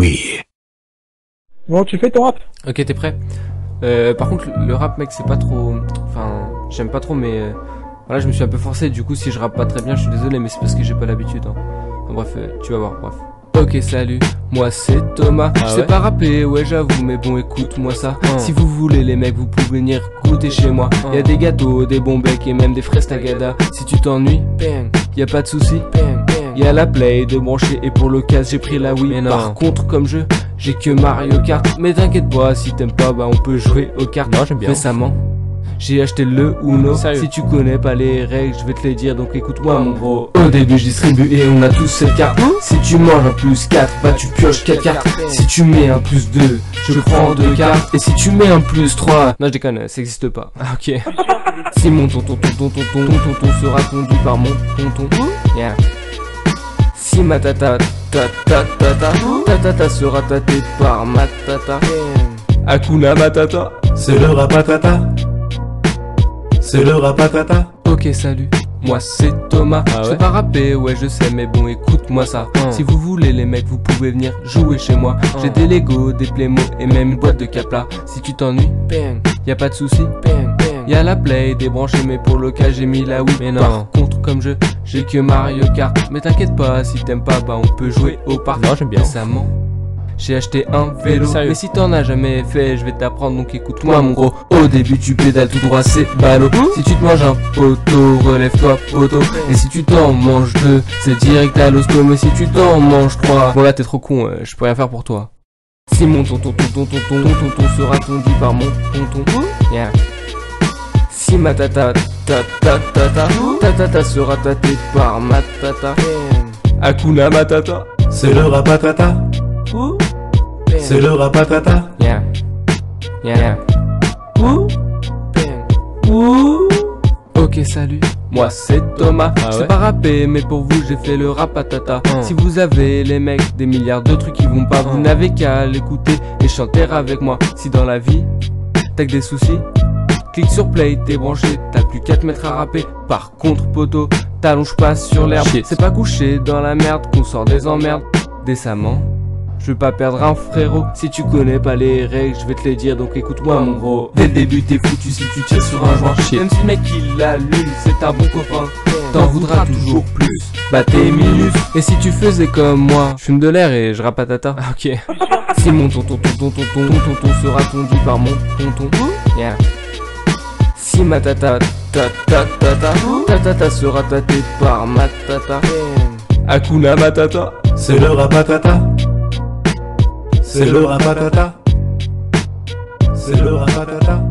Wii. Bon, tu fais ton rap? Ok, t'es prêt? Par contre, le rap, mec, c'est pas trop... Enfin, j'aime pas trop, mais... Voilà, je me suis un peu forcé, du coup, si je rappe pas très bien, je suis désolé, mais c'est parce que j'ai pas l'habitude, hein. Enfin, bref, tu vas voir, bref. Ok, salut, moi c'est Thomas. Je sais pas rapper, ouais j'avoue, mais bon écoute-moi ça. Si vous voulez les mecs, vous pouvez venir goûter chez moi. Y'a des gâteaux, des bons becs et même des fraises tagada. Si tu t'ennuies, y'a pas de soucis. Y'a la play de brancher et pour l'occasion j'ai pris la Wii. Par contre comme jeu, j'ai que Mario Kart. Mais t'inquiète pas, si t'aimes pas, bah on peut jouer aux cartes. Non, j'aime bien. Récemment, j'ai acheté le Uno. Sérieux? Si tu connais pas les règles, je vais te les dire, donc écoute-moi mon gros. Au début je distribue et on a tous cette carte. Si tu manges un plus 4, bah tu pioches 4 cartes. Si tu mets un plus 2, je prends 2 cartes. Et si tu mets un plus 3, non je déconne, ça existe pas. Ah, ok. Si mon tonton sera conduit par mon tonton, yeah. Si ma tata sera tâtée par ma tata, Hakuna Matata, C'est le rapatata. C'est le rapatata. ok salut, moi c'est Thomas. Ah ouais? Je sais pas rapper, ouais je sais, mais bon écoute-moi ça. Si vous voulez les mecs, vous pouvez venir jouer chez moi. J'ai des Lego, des Playmo et même une boîte de Capla. Si tu t'ennuies, y'a pas de soucis. Y'a la play débranchée, mais pour le cas j'ai mis la Wii. Mais non. Par contre comme jeu, j'ai que Mario Kart. Mais t'inquiète pas, si t'aimes pas, bah on peut jouer au parc. Non, j'aime bien. Récemment, j'ai aché un vélo. Sérieux? Mais si t'en as jamais fait, je vais t'apprendre, donc écoute-moi mon gros. Au début tu pédales tout droit, c'est ballot. Si tu te manges un poteau, relève-toi poteau. Et si tu t'en manges deux, c'est direct à l'hosto. Mais si tu t'en manges trois, bon là t'es trop con, je peux rien faire pour toi. Si mon tonton sera conduit par mon tonton, yeah. Si ma tata sera tâtée par ma tata, Hakuna Matata, C'est le rapatata. C'est le rapatata. yeah, yeah. Ok salut, moi c'est Thomas. Ah Je ouais? sais pas rapper, mais pour vous j'ai fait le rapatata. Si vous avez les mecs des milliards de trucs qui vont pas, vous n'avez qu'à l'écouter et chanter avec moi. Si dans la vie t'as que des soucis, clique sur play, t'es branché, t'as plus qu'à te mettre à rapper. Par contre poto, t'allonges pas sur l'herbe. Shit. C'est pas couché dans la merde qu'on sort des emmerdes. Décemment, je veux pas perdre un frérot. Si tu connais pas les règles, je vais te les dire, donc écoute-moi mon gros. Dès le début t'es foutu si tu tires sur un joint. Même si le mec il l'allume, c'est un bon copain, t'en voudras toujours plus. Bah t'es minus. Et si tu faisais comme moi, je fume de l'air et je rapatata. Ah, ok. Si mon tonton sera conduit par mon tonton, yeah. Si ma tata sera tâtée par ma tata, Hakuna Matata, C'est le rapatata. C'est le rapatata. C'est le rapatata.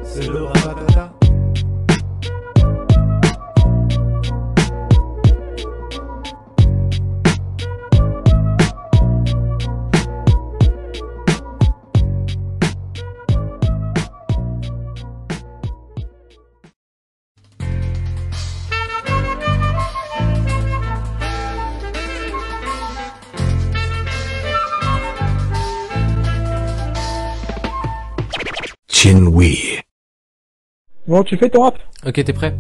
C'est le rapatata. Chin Wii. Bon, tu fais ton rap? ok t'es prêt?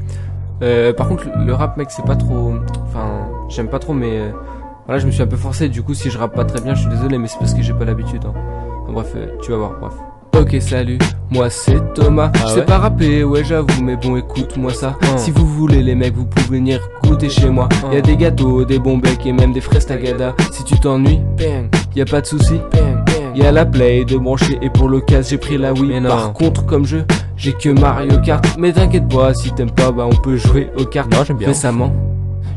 Par contre le rap mec c'est pas trop... Enfin j'aime pas trop, mais voilà je me suis un peu forcé, du coup si je rappe pas très bien je suis désolé, mais c'est parce que j'ai pas l'habitude, hein. Enfin, bref, tu vas voir, bref. Ok salut, moi c'est Thomas. Je sais ouais? pas rapper, ouais j'avoue, mais bon écoute-moi ça. Si vous voulez les mecs, vous pouvez venir goûter chez moi. Y'a des gâteaux, des bons becs et même des fraises tagada. Si tu t'ennuies, y'a pas de soucis. Y'a la play de brancher et pour l'occasion j'ai pris la Wii. Par contre comme jeu, j'ai que Mario Kart. Mais t'inquiète pas, si t'aimes pas, bah on peut jouer aux cartes. Non, j'aime bien. Récemment,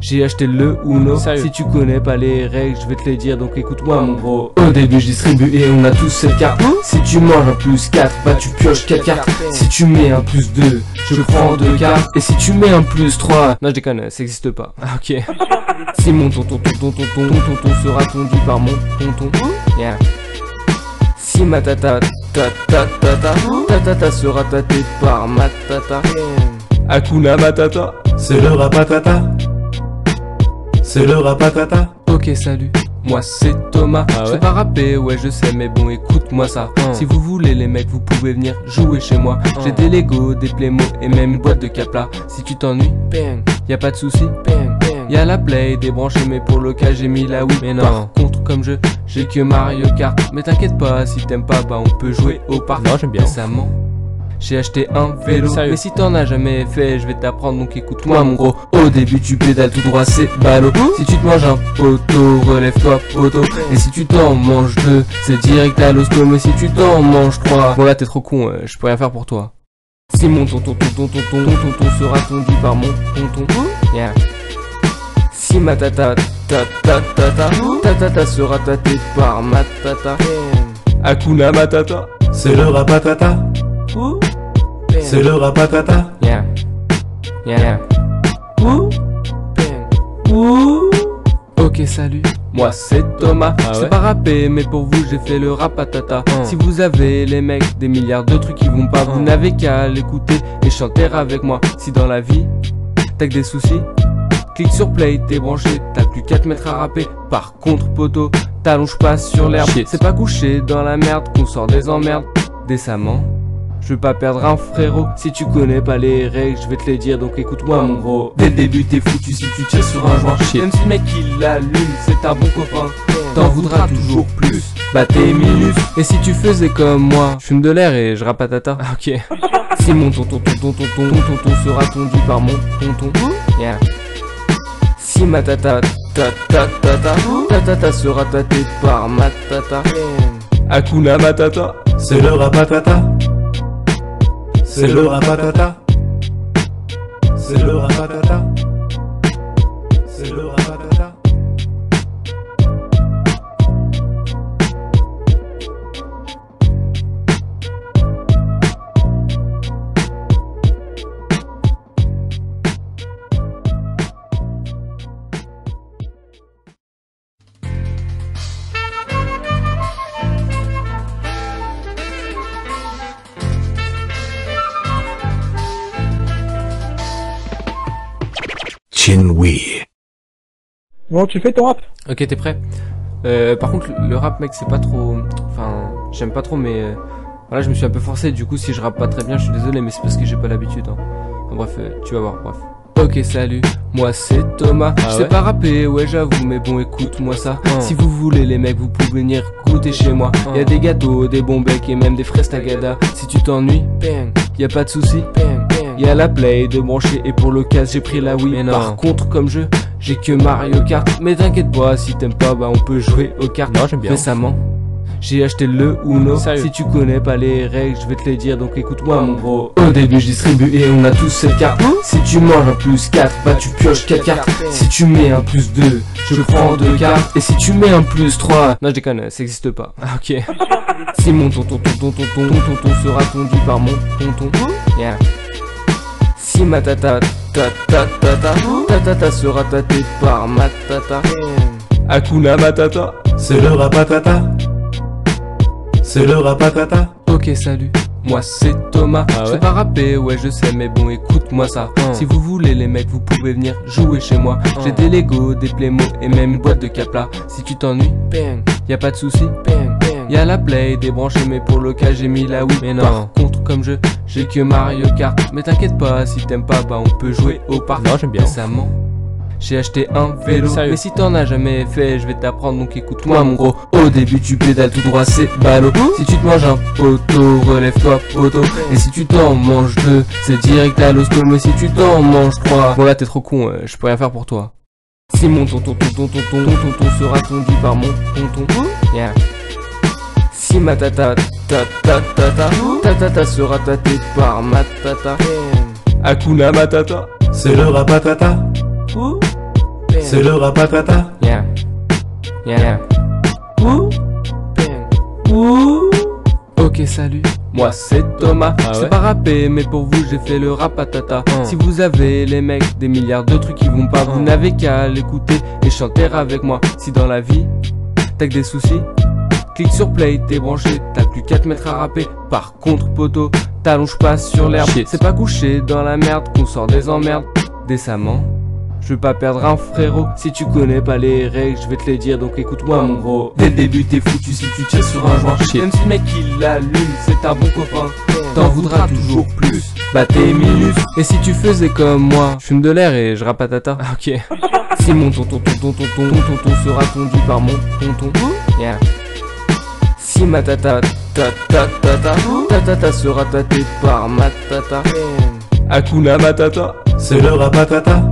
j'ai acheté le Uno. Sérieux? Si tu connais pas les règles, je vais te les dire, donc écoute-moi mon gros. Au début je distribue et on a tous cette carte. Si tu manges un plus 4, bah tu pioches 4 cartes. Si tu mets un plus 2, je prends 2 cartes. Et si tu mets un plus 3, non je déconne, ça existe pas. Ah, ok. Si mon tonton sera conduit par mon tonton, yeah. Si ma tata sera tâtée par ma tata, Hakuna Matata, C'est le rapatata. C'est le rapatata. ok salut, moi c'est Thomas. Ah Je sais ouais? pas rapper, ouais je sais, mais bon écoute-moi ça. Si vous voulez les mecs, vous pouvez venir jouer chez moi. J'ai des Lego, des Playmo et même une boîte de Capla. Si tu t'ennuies, y'a pas de soucis. Y'a la play débranchée, mais pour le cas j'ai mis la Wii. Mais non, par contre comme jeu, j'ai que Mario Kart. Mais t'inquiète pas, si t'aimes pas, bah on peut jouer au parc. Non, j'aime bien. Récemment, j'ai acheté un vélo. Sérieux? Mais si t'en as jamais fait, je vais t'apprendre, donc écoute-moi mon gros. Au début tu pédales tout droit, c'est ballot. Si tu te manges un poteau, relève-toi poteau. Et si tu t'en manges deux, c'est direct à l'hosto. Mais si tu t'en manges trois, bon là t'es trop con, je peux rien faire pour toi. Si mon tonton sera tondu par mon tonton, yeah. Si ma tata sera tâtée par ma tata, Hakuna Matata. C'est le rapatata. C'est le rapatata. Yeah, yeah, ok salut, moi c'est Thomas. Ah Je ouais? sais pas rapper, mais pour vous j'ai fait le rapatata. Si vous avez les mecs des milliards de trucs qui vont pas, vous n'avez qu'à l'écouter et chanter avec moi. Si dans la vie t'as que des soucis, clique sur play, t'es branché, t'as plus qu'à te mettre à rapper. Par contre poto, t'allonges pas sur l'herbe. C'est pas couché dans la merde qu'on sort des emmerdes décemment. Je veux pas perdre un frérot. Si tu connais pas les règles, je vais te les dire, donc écoute-moi mon gros. Dès le début t'es foutu si tu tires sur un joint. Même si le mec il l'allume, c'est un bon copain, t'en voudras toujours plus. Bah t'es minus. Et si tu faisais comme moi, je fume de l'air et je rapatata. Ok. Si mon tonton sera tondu par mon tonton, yeah. Si ma tata sera tâtée par ma tata, Hakuna Matata. C'est le rapatata. C'est le rapatata. C'est le rapatata. C'est le rapatata. Chin-Wee. Bon, tu fais ton rap? Ok, t'es prêt? Par contre, le rap, mec, c'est pas trop... Enfin, j'aime pas trop, mais... Voilà, je me suis un peu forcé, du coup, si je rappe pas très bien, je suis désolé, mais c'est parce que j'ai pas l'habitude, hein. Enfin, bref, tu vas voir, bref. Ok, salut, moi c'est Thomas. Je sais pas rapper, ouais j'avoue, mais bon écoute-moi ça. Si vous voulez les mecs, vous pouvez venir goûter chez moi. Y'a des gâteaux, des bons becs et même des fraises tagada. Si tu t'ennuies, y'a pas de souci. Y'a la play de brancher et pour l'occasion j'ai pris la Wii. Par contre comme jeu, j'ai que Mario Kart. Mais t'inquiète pas, si t'aimes pas, bah on peut jouer aux cartes. Non, j'aime bien. Récemment, j'ai acheté le Uno. Sérieux? Si tu connais pas les règles, je vais te les dire, donc écoute-moi mon gros. Au début je distribue et on a tous cette carte. Si tu manges un plus 4, bah tu pioches 4 cartes. Si tu mets un plus 2, je prends 2 cartes. Et si tu mets un plus 3, non je déconne, ça existe pas. Ok. Si mon tonton sera tondu par mon tonton, yeah. Si ma tata sera tâtée par ma tata, Hakuna Matata. C'est le rapatata. C'est le rapatata. Ok salut, moi c'est Thomas. Ah ouais? Je sais pas rapper, ouais je sais, mais bon écoute-moi ça. Si vous voulez les mecs, vous pouvez venir jouer chez moi. J'ai des Lego, des Playmo et même une boîte de Capla. Si tu t'ennuies, y'a pas de souci. Y'a la play débranchée, mais pour le cas j'ai mis la Wii. Mais non, par contre comme jeu, j'ai que Mario Kart. Mais t'inquiète pas, si t'aimes pas, bah on peut jouer au parc. Non, j'aime bien. Récemment, j'ai acheté un vélo. Sérieux? Mais si t'en as jamais fait, je vais t'apprendre, donc écoute-moi mon gros. Au début tu pédales tout droit, c'est ballot. Si tu te manges un poteau, relève-toi poteau. Et si tu t'en manges deux, c'est direct à l'hosto. Mais si tu t'en manges trois, bon là t'es trop con, je peux rien faire pour toi. Si mon tonton sera tondu par mon tonton, yeah. Si ma tata sera tâtée par ma tata, Hakuna Matata. C'est le rapatata. C'est le rapatata. Yeah, yeah. Ok salut, moi c'est Thomas. Ah Je sais ouais? pas rapper, mais pour vous j'ai fait le rapatata. Si vous avez les mecs des milliards de trucs qui vont pas, vous n'avez qu'à l'écouter et chanter avec moi. Si dans la vie t'as que des soucis, clique sur play, t'es branché, t'as plus qu'à te mettre à rapper. Par contre poto, t'allonges pas sur l'herbe. C'est pas couché dans la merde qu'on sort des emmerdes décemment. Je veux pas perdre un frérot. Si tu connais pas les règles, je vais te les dire, donc écoute-moi mon gros. Dès le début t'es foutu si tu tires sur un joint. Même si le mec il l'allume, c'est un bon copain, t'en voudras toujours plus. bah t'es minus. Et si tu faisais comme moi, je fume de l'air et je rappe à tata. Ah, ok. Si mon tonton sera tondu par mon tonton, yeah. Si ma tata sera tâtée par ma tata, Hakuna Matata. C'est le rapatata.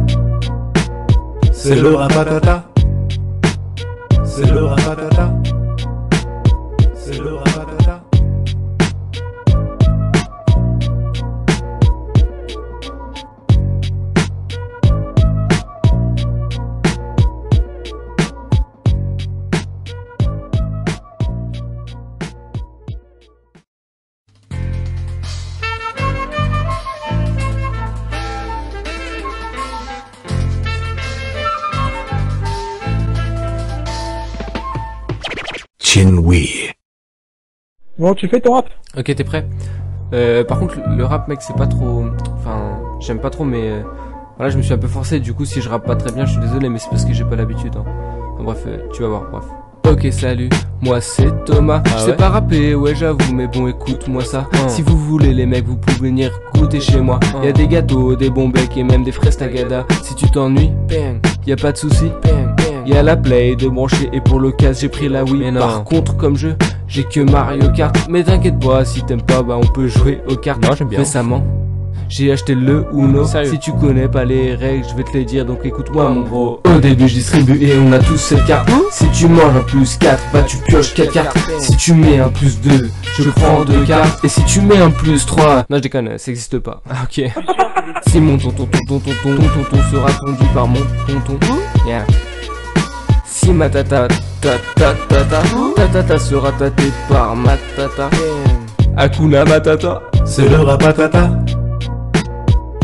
C'est le rapatata. C'est le rapatata. C'est le rapatata. Chin-Wee. Bon, tu fais ton rap. Ok, t'es prêt? Par contre, le rap, mec, c'est pas trop... Enfin, j'aime pas trop, mais... Voilà, je me suis un peu forcé, du coup, si je rappe pas très bien, je suis désolé, mais c'est parce que j'ai pas l'habitude, hein. Enfin, bref, tu vas voir, bref. Ok, salut, moi c'est Thomas. Je sais pas rapper, ouais j'avoue, mais bon écoute-moi ça. Si vous voulez les mecs, vous pouvez venir goûter chez moi. Y'a des gâteaux, des bons becs et même des fraises tagada. Si tu t'ennuies, y'a pas de souci. Y'a la play de brancher et pour le cas j'ai pris la Wii. Par contre comme jeu, j'ai que Mario Kart. Mais t'inquiète pas, si t'aimes pas, bah on peut jouer aux cartes. Non, j'aime bien. Récemment, j'ai acheté le Uno. Sérieux? Si tu connais pas les règles, je vais te les dire, donc écoute-moi mon gros. Au début je distribue et on a tous cette carte. Si tu manges un plus 4, bah tu pioches 4 cartes. Si tu mets un plus 2, je prends 2 cartes. Et si tu mets un plus 3, non je déconne, ça existe pas. Ah, ok. Si mon tonton sera tondu par mon tonton, yeah. Si ma tata sera tâtée par ma tata, Hakuna Matata. C'est le rapatata.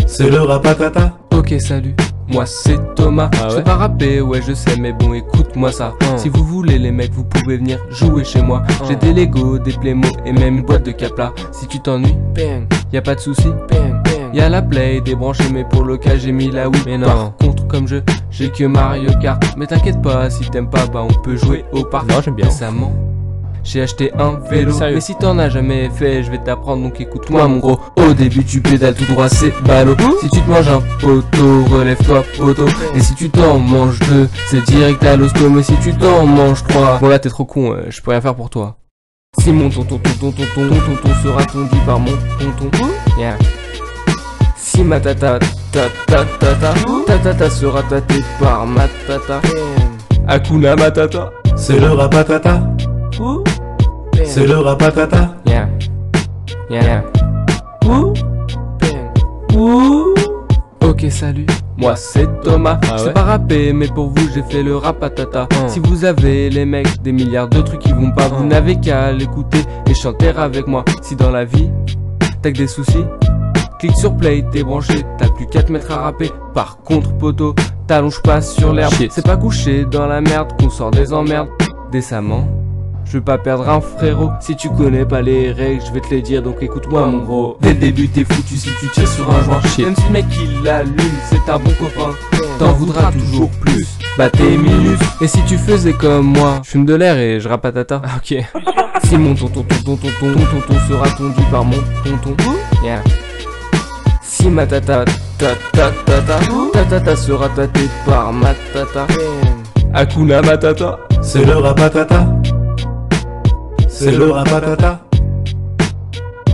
C'est le rapatata. Ok, salut, moi c'est Thomas. Je sais pas rapper, ouais je sais, mais bon écoute-moi ça. Si vous voulez les mecs, vous pouvez venir jouer chez moi. J'ai des Lego, des Playmo et même une boîte de Capla. Si tu t'ennuies, y'a pas de souci. Y'a la play débranchée, mais pour le cas j'ai mis la Wii. Mais non. Par contre comme jeu, j'ai que Mario Kart. Mais t'inquiète pas, si t'aimes pas, bah on peut jouer au parc. Non, j'aime bien. Récemment, j'ai acheté un vélo. Sérieux? Mais si t'en as jamais fait, je vais t'apprendre, donc écoute-moi mon gros. Au début tu pédales tout droit, c'est ballot. Si tu te manges un poteau, relève-toi poteau. Et si tu t'en manges 2, c'est direct à l'hosto. Mais si tu t'en manges 3, bon là t'es trop con, je peux rien faire pour toi. Si mon tonton sera tondu par mon tonton, yeah. Si ma tata sera tâtée par ma tata, Hakuna Matata. C'est le rapatata. C'est le rapatata. Yeah, yeah, Ok, salut, moi c'est Thomas. Je sais pas rapper, mais pour vous j'ai fait le rapatata. Si vous avez les mecs des milliards de trucs qui vont pas, vous n'avez qu'à l'écouter et chanter avec moi. Si dans la vie t'as que des soucis, clique sur play, t'es branché, t'as plus qu'à te mettre à rapper. Par contre poto, t'allonges pas sur l'herbe. C'est pas couché dans la merde qu'on sort des emmerdes. Décemment, je veux pas perdre un frérot. Si tu connais pas les règles, je vais te les dire, donc écoute-moi mon gros. Dès le début t'es foutu si tu tires sur un joint. Même si le mec il l'allume, c'est un bon copain, t'en voudras toujours plus, bah t'es minus. Et si tu faisais comme moi, je fume de l'air et je rappe à tata. Ah, ok. Si mon tonton sera tondu par mon tonton, yeah. Si ma tata sera tâtée par ma tata, Hakuna Matata. C'est le rapatata. C'est le rapatata.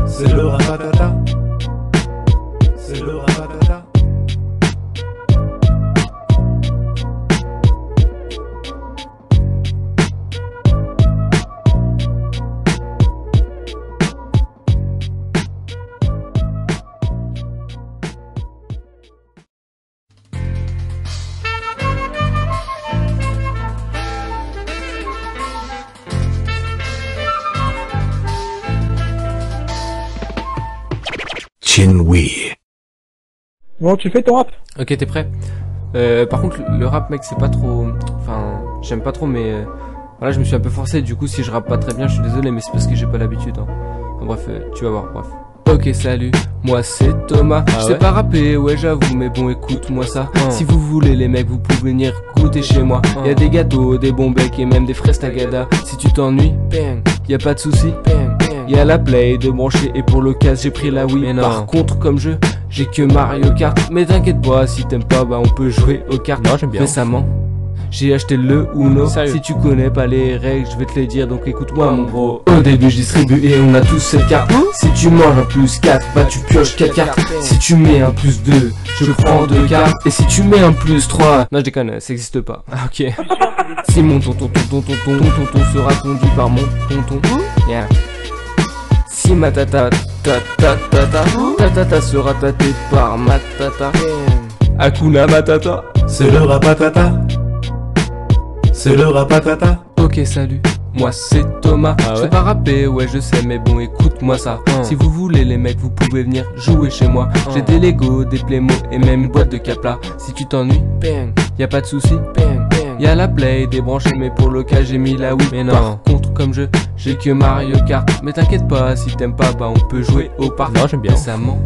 C'est le rapatata. C'est le rapatata. Chin-Wee. Bon, tu fais ton rap. Ok, t'es prêt? Par contre, le rap, mec, c'est pas trop... Enfin, j'aime pas trop, mais... Voilà, je me suis un peu forcé, du coup, si je rappe pas très bien, je suis désolé, mais c'est parce que j'ai pas l'habitude, hein. Enfin, bref, tu vas voir, bref. Ok, salut, moi c'est Thomas. Je sais pas rapper, ouais j'avoue, mais bon écoute-moi ça. Si vous voulez les mecs, vous pouvez venir goûter chez moi. Y'a des gâteaux, des bons becs et même des fraises tagada. Si tu t'ennuies, y'a pas de souci. Y'a la play de brancher et pour l'occasion j'ai pris la Wii. Par contre comme jeu, j'ai que Mario Kart. Mais t'inquiète pas, si t'aimes pas, bah on peut jouer aux cartes. Non, j'aime bien. Récemment, j'ai acheté le Uno. Sérieux? Si tu connais pas les règles, je vais te les dire, donc écoute-moi mon gros. Au début je distribue et on a tous cette carte. Si tu manges un plus 4, bah tu pioches 4 cartes. Si tu mets un plus 2, je prends 2 cartes. Et si tu mets un plus 3, non je déconne, ça existe pas. Ok. Si mon tonton sera conduit par mon tonton, yeah. Si ma tata sera tâtée par ma tata, Hakuna Matata. C'est le rapatata. C'est le rapatata. Ok salut, moi c'est Thomas. Ah ouais? Je sais pas rapper, ouais je sais, mais bon écoute-moi ça. Si vous voulez les mecs, vous pouvez venir jouer chez moi. J'ai des Lego, des Playmo et même une boîte de Capla. Si tu t'ennuies, y a pas de souci. Y'a la play débranchée, mais pour le cas j'ai mis la Wii. Mais non. Par contre comme jeu, j'ai que Mario Kart. Mais t'inquiète pas, si t'aimes pas, bah on peut jouer au parc. Non, j'aime bien. Récemment,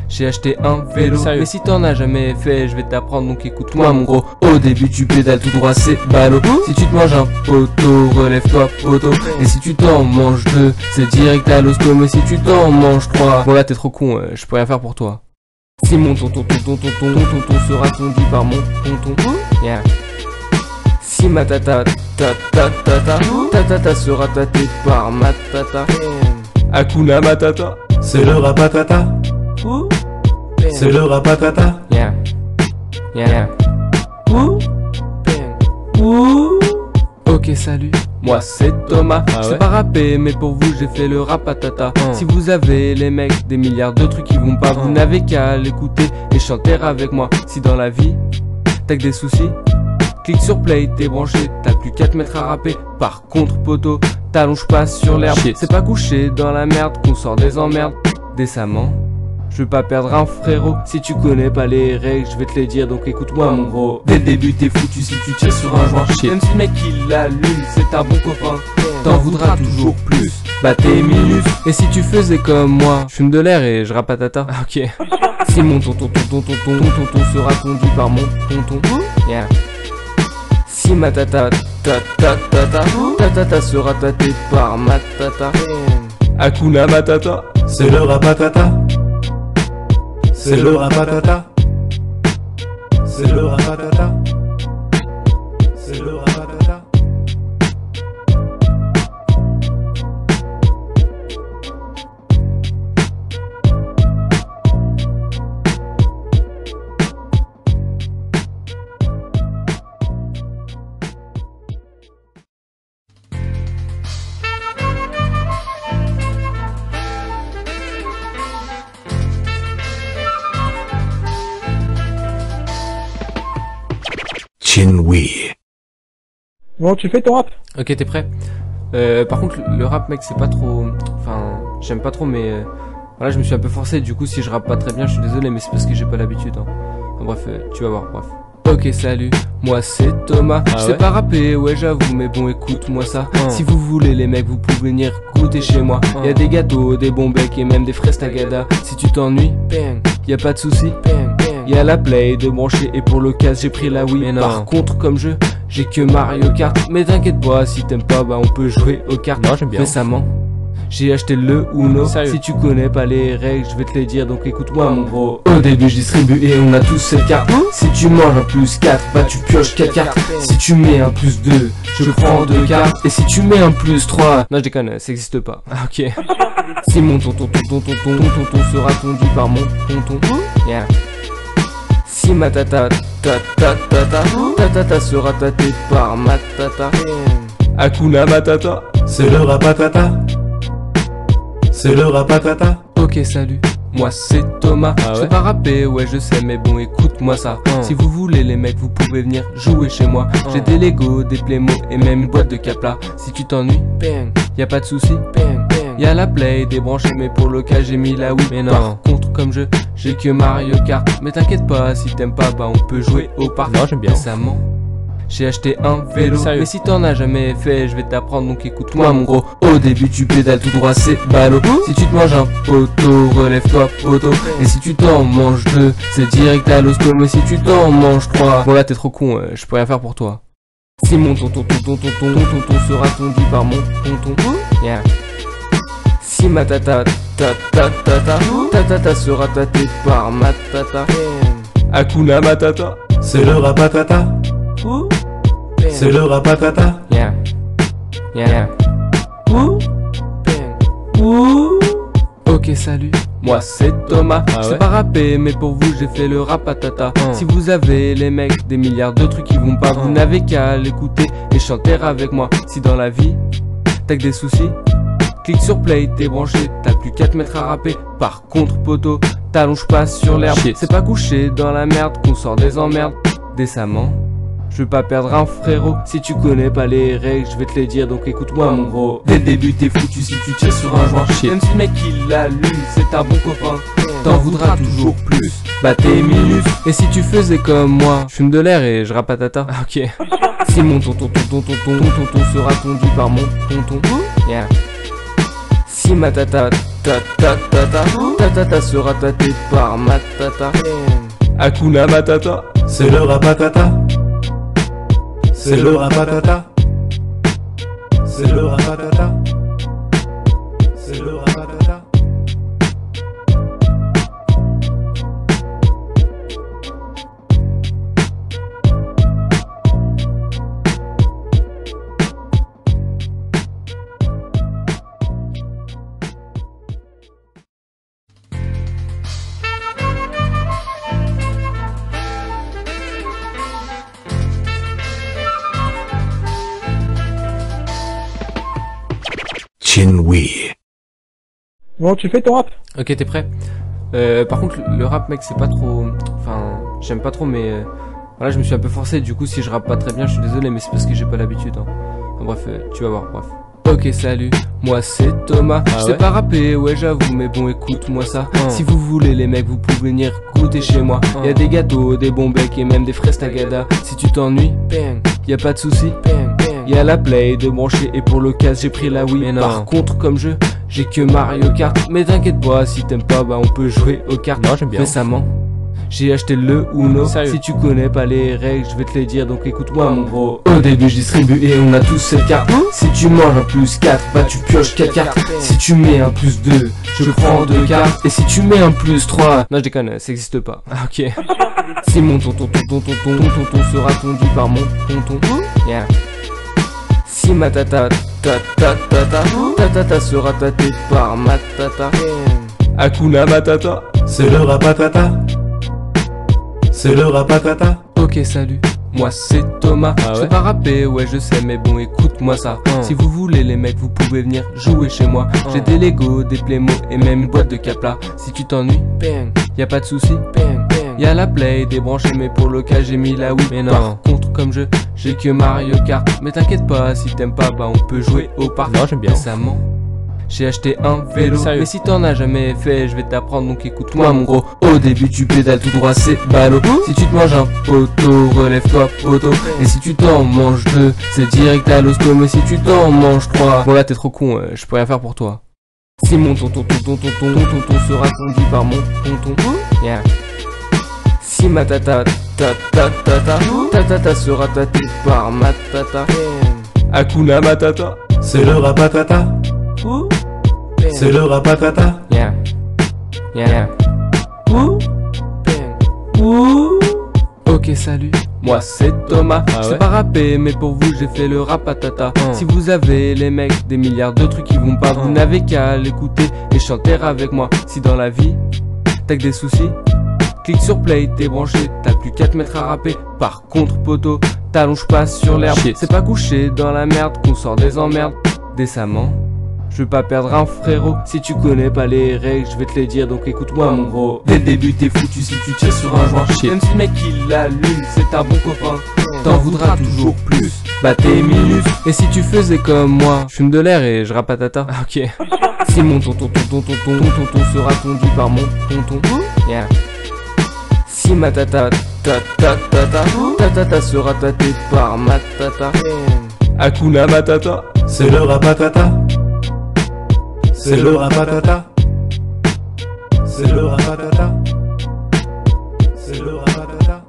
j'ai acheté un vélo. Sérieux? Mais si t'en as jamais fait, je vais t'apprendre, donc écoute-moi mon gros. Au début tu pédales tout droit, c'est ballot. Si tu te manges un poteau, relève-toi poteau. Et si tu t'en manges deux, c'est direct à l'hosto. Mais si tu t'en manges trois, bon là t'es trop con, je peux rien faire pour toi. Si mon tonton sera conduit par mon tonton, yeah. Si ma tata sera tâtée par ma tata, Hakuna Matata. C'est le rapatata. C'est le rapatata. Yeah. Ok salut, moi c'est Thomas. Ah Je ouais? sais pas rapper, mais pour vous j'ai fait le rapatata. Si vous avez les mecs des milliards de trucs qui vont pas, vous n'avez qu'à l'écouter et chanter avec moi. Si dans la vie t'as que des soucis, clique sur play, t'es branché, t'as plus qu'à te mettre à rapper. Par contre poto, t'allonges pas sur l'herbe. Shit. C'est pas couché dans la merde qu'on sort des emmerdes. Décemment, je veux pas perdre un frérot. Si tu connais pas les règles, je vais te les dire, donc écoute-moi mon gros. Dès le début t'es foutu si tu tires sur un joint. Même si le mec il l'allume, c'est un bon copain, t'en voudras toujours plus. Bah t'es minus. Et si tu faisais comme moi, je fume de l'air et je rapatata. Ok. Si mon tonton sera conduit par mon tonton, yeah. Si ma tata sera tâtée par ma tata, Hakuna Matata. C'est le rapatata. C'est le rapatata. C'est le rapatata. C'est le rapatata. Chin-Wee. Bon, tu fais ton rap? Ok, t'es prêt? Par contre, le rap, mec, c'est pas trop... Enfin, j'aime pas trop, mais... Voilà, je me suis un peu forcé, du coup, si je rappe pas très bien, je suis désolé, mais c'est parce que j'ai pas l'habitude. Hein. Enfin, bref, tu vas voir, bref. Ok, salut, moi c'est Thomas. Je sais ouais? pas rapper, ouais, j'avoue, mais bon, écoute-moi ça. Si vous voulez, les mecs, vous pouvez venir goûter chez moi. Y'a des gâteaux, des bons becs et même des fraises tagada. Si tu t'ennuies, y a pas de souci. Y'a la play de brancher et pour l'occasion j'ai pris la Wii. Par contre comme jeu, j'ai que Mario Kart. Mais t'inquiète pas, si t'aimes pas, bah on peut jouer aux cartes. Non, j'aime bien. Récemment, j'ai acheté le Uno. Sérieux? Si tu connais pas les règles, je vais te les dire, donc écoute-moi mon gros. Au début je distribue et on a tous cette carte. Si tu manges un plus 4, bah tu pioches 4 cartes. Si tu mets un plus 2, je prends 2 cartes. Et si tu mets un plus 3, non je déconne, ça existe pas. Ok. Si mon tonton sera conduit par mon tonton, yeah. Si ma tata sera tâtée par ma tata, Hakuna Matata. C'est le rapatata. C'est le rapatata. Ok salut, moi c'est Thomas. Ah Je sais ouais? pas rapper, ouais je sais, mais bon écoute-moi ça. Si vous voulez les mecs, vous pouvez venir jouer chez moi. J'ai des Lego, des Playmo et même une boîte de Capla. Si tu t'ennuies, y a pas de souci. Y'a la play débranchée, mais pour le cas j'ai mis la Wii. Mais non. Par contre comme jeu, j'ai que Mario Kart. Mais t'inquiète pas, si t'aimes pas, bah on peut jouer au parc. Non, j'aime bien. Récemment, j'ai acheté un vélo. Sérieux? Mais si t'en as jamais fait, je vais t'apprendre, donc écoute-moi mon gros. Au début tu pédales tout droit, c'est ballot. Si tu te manges un poteau, relève-toi poteau. Et si tu t'en manges deux, c'est direct à l'hosto. Mais si tu t'en manges trois, bon là t'es trop con, je peux rien faire pour toi. Si mon tonton sera conduit par mon tonton, yeah. Si ma tata ta sera tâtée par ma tata. Hakuna Matata. C'est le rapatata. C'est le rapatata. Yeah. Yeah. Ok, salut, moi c'est Thomas. Ah ouais? C'est pas rappé, mais pour vous j'ai fait le rapatata. Si vous avez les mecs des milliards de trucs qui vont pas, vous n'avez qu'à l'écouter et chanter avec moi. Si dans la vie t'as que des soucis, clique sur play, t'es branché, t'as plus qu'à te mettre à rapper. Par contre poto, t'allonges pas sur l'herbe. C'est pas couché dans la merde qu'on sort des emmerdes décemment. Je veux pas perdre un frérot. Si tu connais pas les règles, je vais te les dire, donc écoute-moi mon gros. Dès le début t'es foutu si tu tires sur un joint. Même si le mec il l'allume, c'est un bon copain, t'en voudras toujours plus. Bah t'es minus. Et si tu faisais comme moi, je fume de l'air et je rapatata. Ok. Si mon tonton sera tondu par mon tonton. Yeah. Si ma tata sera tâtée par ma tata. Hakuna Matata. C'est le rapatata. C'est le rapatata. C'est le rapatata. C'est le rapatata. Chinwy. Bon, tu fais ton rap? Ok, t'es prêt? Par contre, le rap, mec, c'est pas trop... Enfin, j'aime pas trop, mais... Voilà, je me suis un peu forcé, du coup, si je rappe pas très bien, je suis désolé, mais c'est parce que j'ai pas l'habitude, hein. Enfin, bref, tu vas voir, bref. Ok, salut, moi c'est Thomas. Je sais pas rapper, ouais j'avoue, mais bon écoute-moi ça. Si vous voulez les mecs, vous pouvez venir goûter chez moi. Y'a des gâteaux, des bons becs et même des fraises tagada. Si tu t'ennuies, y'a pas de souci. Y'a la play de brancher et pour l'occasion j'ai pris la Wii. Par contre comme jeu, j'ai que Mario Kart. Mais t'inquiète pas, si t'aimes pas, bah on peut jouer aux cartes. Non, j'aime bien. Récemment, j'ai acheté le Uno. Sérieux? Si tu connais pas les règles, je vais te les dire, donc écoute-moi mon gros. Au début je distribue et on a tous cette carte. Si tu manges un plus 4, bah tu pioches 4 cartes. Si tu mets un plus 2, je prends 2 cartes. Et si tu mets un plus 3, non je déconne, ça existe pas. Ok. Si mon tonton sera tondu par mon tonton. Yeah. Si ma tata sera tâtée par ma tata. Hakuna Matata. C'est le rapatata. C'est le rapatata. Ok, salut, moi c'est Thomas. Je sais pas rapper, ouais je sais, mais bon écoute-moi ça. Si vous voulez les mecs, vous pouvez venir jouer chez moi. J'ai des Lego, des Playmo et même une boîte de Capla. Si tu t'ennuies, y'a pas de souci. Y'a la play, des branchés, mais pour le cas j'ai mis la Wii. Mais non. Par contre comme jeu, j'ai que Mario Kart. Mais t'inquiète pas, si t'aimes pas, bah on peut jouer au parc. Non, j'aime bien. Récemment, j'ai aché un vélo. Sérieux? Mais si t'en as jamais fait, je vais t'apprendre, donc écoute-moi mon gros. Au début tu pédales tout droit, c'est ballot. Si tu te manges un poteau, relève-toi poteau. Et si tu t'en manges 2, c'est direct à l'hosto. Mais si tu t'en manges 3, bon là t'es trop con, je peux rien faire pour toi. Si mon tonton sera tondu par mon tonton. Yeah. Si ma tata sera tâtée par ma tata. Hakuna Matata. C'est le rapatata. C'est le rapatata. Yeah. Yeah. Ok, salut, moi c'est Thomas. Je sais pas rapper, mais pour vous j'ai fait le rapatata. Si vous avez les mecs des milliards de trucs qui vont pas, vous n'avez qu'à l'écouter et chanter avec moi. Si dans la vie t'as que des soucis, clique sur play, t'es branché, t'as plus qu'à te mettre à rapper. Par contre poto, t'allonges pas sur l'herbe. C'est pas couché dans la merde qu'on sort des emmerdes décemment. Je veux pas perdre un frérot. Si tu connais pas les règles, je vais te les dire, donc écoute-moi mon gros. Dès le début t'es foutu si tu tires sur un joint. Même si le mec il l'allume, c'est un bon copain, t'en voudras toujours plus. Bah t'es minus. Et si tu faisais comme moi, je fume de l'air et je rapatata. Ok. Si mon tonton sera tondu par mon tonton. Yeah. Si ma tata sera tâtée par ma tata. Hakuna Matata. C'est le rapatata. C'est le rapatata. C'est le rapatata. C'est le rapatata.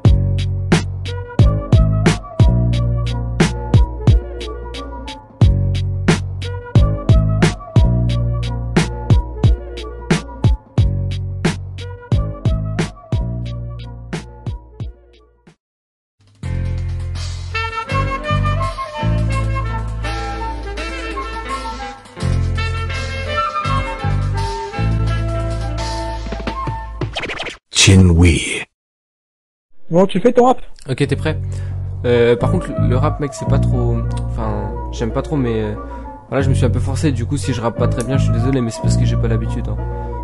Chin-Wee. Bon, tu fais ton rap? Ok, t'es prêt? Par contre, le rap, mec, c'est pas trop... Enfin, j'aime pas trop, mais... Voilà, je me suis un peu forcé, du coup, si je rappe pas très bien, je suis désolé, mais c'est parce que j'ai pas l'habitude, hein.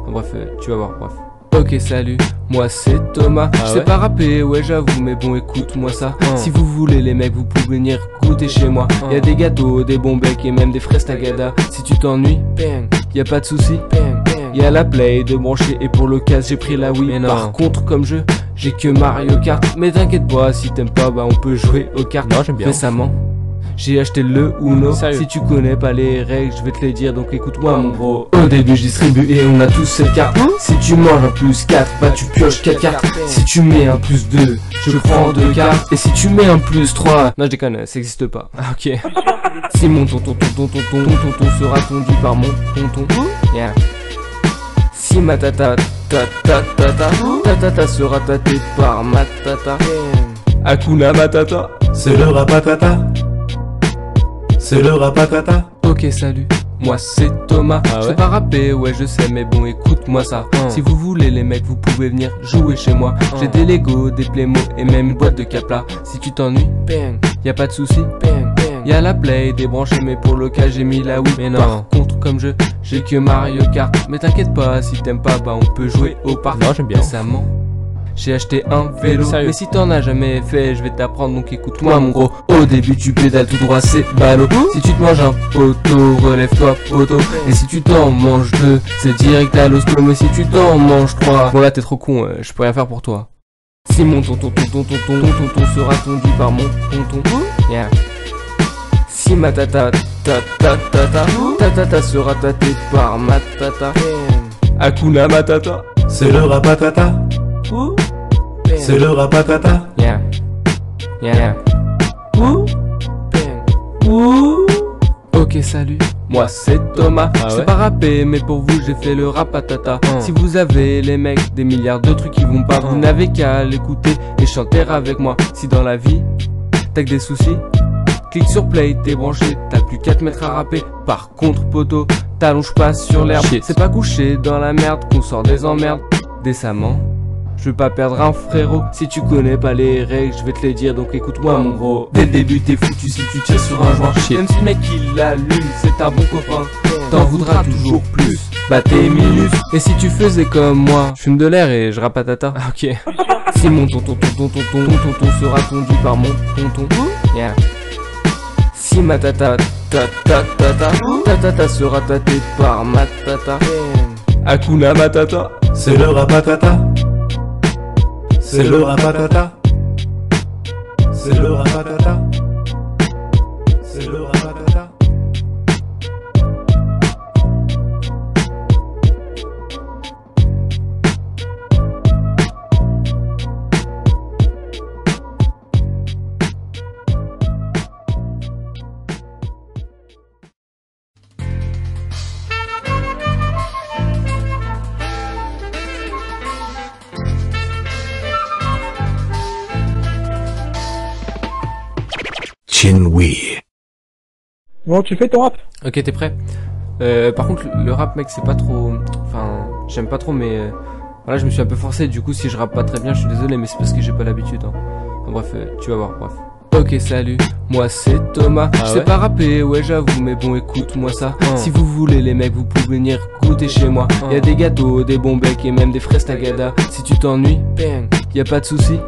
Enfin, bref, tu vas voir, bref. Ok, salut, moi c'est Thomas. Je sais pas rapper, ouais j'avoue, mais bon écoute-moi ça. Si vous voulez les mecs, vous pouvez venir goûter chez moi. Y'a des gâteaux, des bons becs et même des fraises tagada. Si tu t'ennuies, y'a pas de soucis. Y'a la play de brancher et pour l'occasion j'ai pris la Wii. Par contre comme jeu, j'ai que Mario Kart. Mais t'inquiète pas, si t'aimes pas, bah on peut jouer aux cartes. Non, j'aime bien. Récemment, j'ai acheté le Uno. Sérieux? Si tu connais pas les règles, je vais te les dire, donc écoute-moi mon gros. Au début je distribue et on a tous cette carte. Si tu manges un plus 4, bah tu pioches 4 cartes. Si tu mets un plus 2, je prends 2 cartes. Et si tu mets un plus 3, non je déconne, ça existe pas. Ah, ok. Si mon tonton sera tondu par mon tonton, yeah. Si ma tata sera tâtée par ma tata, Hakuna Matata. C'est le rapatata. C'est le rapatata. Ok, salut, moi c'est Thomas. Je sais pas rapper, ouais je sais, mais bon écoute-moi ça. Si vous voulez les mecs, vous pouvez venir jouer chez moi. J'ai des Lego, des Playmo et même une boîte de Capla. Si tu t'ennuies, y'a pas de soucis. Y'a la play débranchée, mais pour le cas j'ai mis la Wii. Mais non. Par contre comme jeu, j'ai que Mario Kart. Mais t'inquiète pas, si t'aimes pas, bah on peut jouer au parc. Non, j'aime bien. Récemment, j'ai acheté un vélo. Sérieux? Mais si t'en as jamais fait, je vais t'apprendre, donc écoute-moi mon gros. Au début tu pédales tout droit, c'est ballot. Si tu te manges un poteau, relève-toi poteau. Et si tu t'en manges 2, c'est direct à l'hosto. Mais si tu t'en manges 3, bon là t'es trop con, je peux rien faire pour toi. Si mon tonton sera tondu par mon tonton, yeah. Si ma tata sera tâtée par ma tata, Hakuna Matata. C'est le rapatata. C'est le rapatata. Yeah. Yeah. Ok, salut, moi c'est Thomas. Je sais pas rapper, mais pour vous j'ai fait le rapatata. Si vous avez les mecs des milliards de trucs qui vont pas, vous n'avez qu'à l'écouter et chanter avec moi. Si dans la vie t'as que des soucis, clique sur play, t'es branché, t'as plus qu'à te mettre à rapper. Par contre poto, t'allonges pas sur l'herbe. C'est pas couché dans la merde qu'on sort des emmerdes. Décemment, je veux pas perdre un frérot. Si tu connais pas les règles, je vais te les dire, donc écoute-moi mon gros. Dès le début t'es foutu si tu tires sur un joint. Même si le mec il l'allume, c'est un bon copain, t'en voudras toujours plus. Bah t'es minus. Et si tu faisais comme moi, je fume de l'air et je rapatata. Ok. Si mon tonton sera tondu par mon tonton, yeah. Si ma tata sera tâtée par ma tata, Hakuna Matata. C'est le rapatata. C'est le rapatata. C'est le rapatata. C'est le rapatata. Chin-Wee. Bon, tu fais ton rap? Ok, t'es prêt? Par contre, le rap, mec, c'est pas trop... Enfin, j'aime pas trop, mais... Voilà, je me suis un peu forcé, du coup, si je rappe pas très bien, je suis désolé, mais c'est parce que j'ai pas l'habitude, hein. Enfin, bref, tu vas voir, bref. Ok, salut, moi c'est Thomas. Je sais pas rapper, ouais j'avoue, mais bon écoute-moi ça. Si vous voulez les mecs, vous pouvez venir goûter chez moi. Y'a des gâteaux, des bons becs et même des fraises tagada. Si tu t'ennuies, y'a pas de soucis.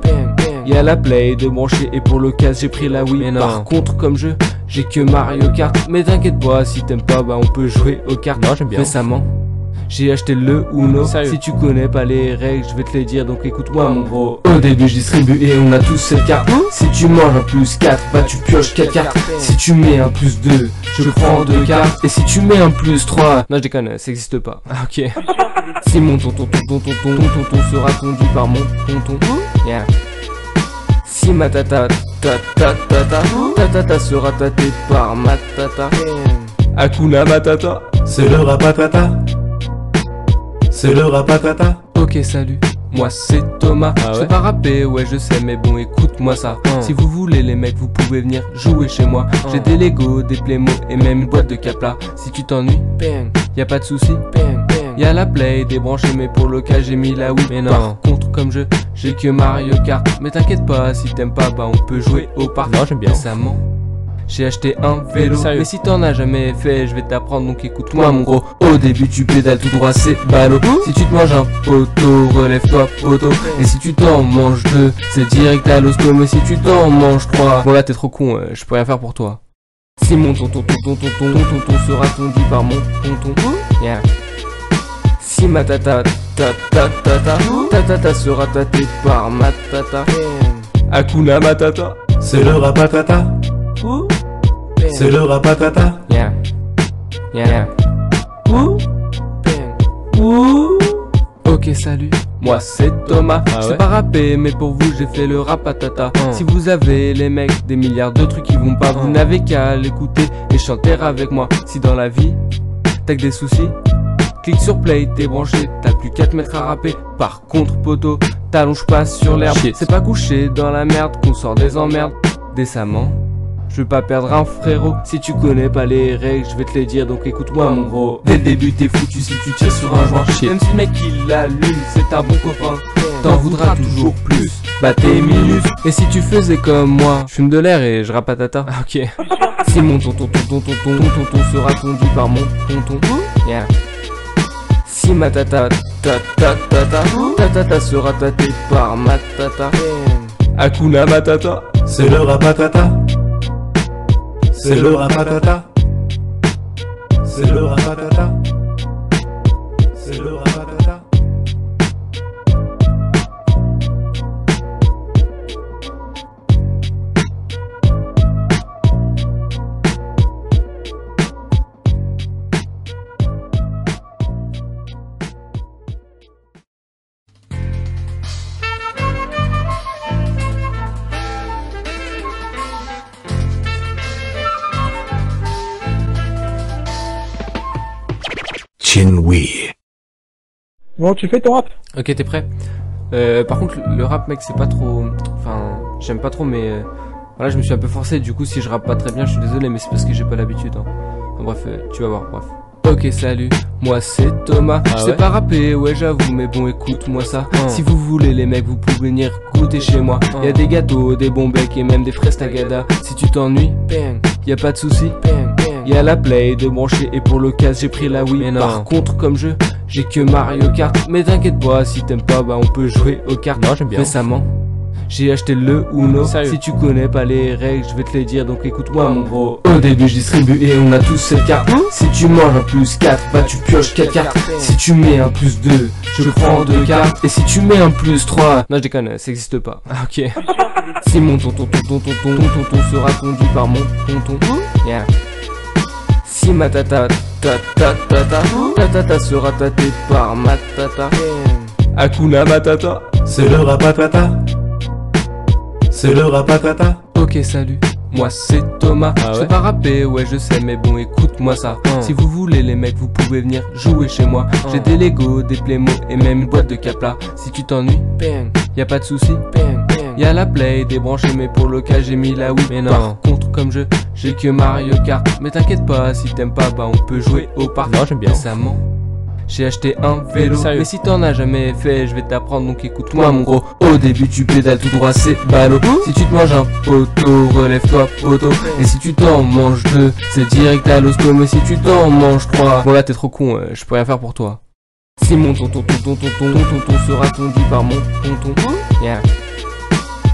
Y'a la play de brancher et pour l'occasion j'ai pris la Wii. Par contre comme jeu, j'ai que Mario Kart. Mais t'inquiète pas, si t'aimes pas, bah on peut jouer aux cartes. Non, j'aime bien. Récemment, j'ai acheté le Uno. Sérieux? Si tu connais pas les règles, je vais te les dire, donc écoute-moi mon gros. Au début je distribue et on a tous cette carte. Si tu manges un plus 4, bah tu pioches 4 cartes. Si tu mets un plus 2, je prends 2 cartes. Et si tu mets un plus 3, non je déconne, ça existe pas. Ah, ok. Si mon tonton sera tondu par mon tonton, yeah. Si ma tata sera tâtée par ma tata, Hakuna Matata. C'est le rapatata. C'est le rapatata. Ok, salut, moi c'est Thomas. Je sais pas rapper, ouais je sais, mais bon écoute-moi ça. Si vous voulez les mecs, vous pouvez venir jouer chez moi. J'ai des Lego, des Playmo et même une boîte de Capla. Si tu t'ennuies, y'a pas de soucis. Y'a la play débranchée, mais pour le cas j'ai mis la Wii. Mais non. Par contre, comme j'ai que Mario Kart. Mais t'inquiète pas, si t'aimes pas, bah on peut jouer au parc. Non, j'aime bien. Récemment, j'ai acheté un vélo. Sérieux? Mais si t'en as jamais fait, je vais t'apprendre, donc écoute-moi mon gros. Au début tu pédales tout droit, c'est ballot. Si tu te manges un poteau, relève-toi poteau. Et si tu t'en manges deux, c'est direct à l'hosto. Mais si tu t'en manges trois, bon là t'es trop con, je peux rien faire pour toi. Si mon tonton sera tondu par mon tonton, yeah. Si ma tata sera tâtée par ma tata, Hakuna Matata. C'est le rapatata. C'est le rapatata. Yeah, yeah, ok, salut, moi c'est Thomas. Ah Je ouais? sais pas rapper, mais pour vous j'ai fait le rapatata. Si vous avez les mecs des milliards de trucs qui vont pas, vous n'avez qu'à l'écouter et chanter avec moi. Si dans la vie t'as que des soucis, clique sur play, t'es branché, t'as plus qu'à te mettre à rapper. Par contre poto, t'allonges pas sur l'herbe. C'est pas couché dans la merde qu'on sort des emmerdes décemment. Je veux pas perdre un frérot. Si tu connais pas les règles, je vais te les dire, donc écoute-moi mon gros. Dès le début t'es foutu si tu tires sur un joint. Même si le mec il l'allume, c'est un bon copain, t'en voudras toujours plus. Bah t'es minus. Et si tu faisais comme moi, je fume de l'air et je rapatata. Ok. Si mon tonton sera tondu par mon tonton, yeah. Si ma tata sera tâtée par ma tata, Hakuna Matata. C'est le rapatata. C'est le rapatata. C'est le rapatata. C'est le rapatata. Chin-Wee. Bon, tu fais ton rap. Ok, t'es prêt? Par contre, le rap, mec, c'est pas trop... Enfin, j'aime pas trop, mais... Voilà, je me suis un peu forcé, du coup, si je rappe pas très bien, je suis désolé, mais c'est parce que j'ai pas l'habitude, hein. Enfin, bref, tu vas voir, bref. Ok, salut, moi c'est Thomas. Je sais pas rapper, ouais j'avoue, mais bon écoute-moi ça. Si vous voulez les mecs, vous pouvez venir goûter chez moi. Y'a des gâteaux, des bons becs et même des fraises tagada. Si tu t'ennuies, y'a pas de souci. Y'a la play de brancher et pour l'occasion j'ai pris la Wii. Par contre comme j'ai que Mario Kart. Mais t'inquiète pas, si t'aimes pas, bah on peut jouer aux cartes. Non, j'aime bien. Récemment, j'ai acheté le Uno. Sérieux? Si tu connais pas les règles, je vais te les dire, donc écoute-moi mon gros. Au début je distribue et on a tous cette carte. Si tu manges un plus 4, bah tu pioches 4 cartes. Si tu mets un plus 2, je prends 2 cartes. Et si tu mets un plus 3, non je déconne, ça existe pas. Ok. Si mon tonton sera tondu par mon tonton, yeah. Si ma tata sera tâtée par ma tata, Hakuna Matata. C'est le rapatata. C'est le rapatata. Ok, salut, moi c'est Thomas. Ah ouais? Je sais pas rapper, ouais je sais, mais bon écoute-moi ça. Si vous voulez les mecs, vous pouvez venir jouer chez moi. J'ai des Lego, des Playmo et même une boîte de Capla. Si tu t'ennuies, y'a pas de souci. Y'a la play débranchée, mais pour le cas j'ai mis la Wii. Mais non. Par contre comme j'ai que Mario Kart. Mais t'inquiète pas, si t'aimes pas, bah on peut jouer au parc. Non, j'aime bien. Récemment, j'ai acheté un vélo. Sérieux? Mais si t'en as jamais fait, je vais t'apprendre, donc écoute-moi mon gros. Au début tu pédales tout droit, c'est ballot. Si tu te manges un poteau, relève-toi poteau. Et si tu t'en manges deux, c'est direct à l'hosto. Mais si tu t'en manges trois, bon là t'es trop con, je peux rien faire pour toi. Si mon tonton sera tondu par mon tonton, yeah.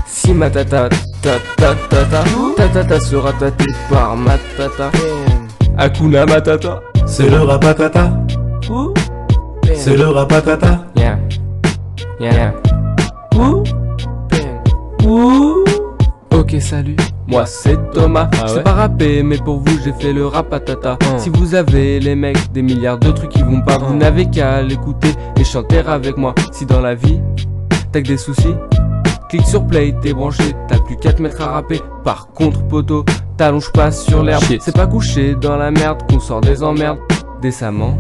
Si ma tata sera tâtée par ma tata, Hakuna Matata. C'est le rapatata. C'est le rapatata. Yeah, yeah. Ok, salut, moi c'est Thomas. Ah Je sais ouais? pas rapper, mais pour vous j'ai fait le rapatata. Si vous avez les mecs des milliards de trucs qui vont pas, vous n'avez qu'à l'écouter et chanter avec moi. Si dans la vie t'as que des soucis, clique sur play, t'es branché, t'as plus qu'à te mettre à rapper. Par contre poto, t'allonges pas sur l'herbe. C'est pas couché dans la merde qu'on sort des emmerdes décemment.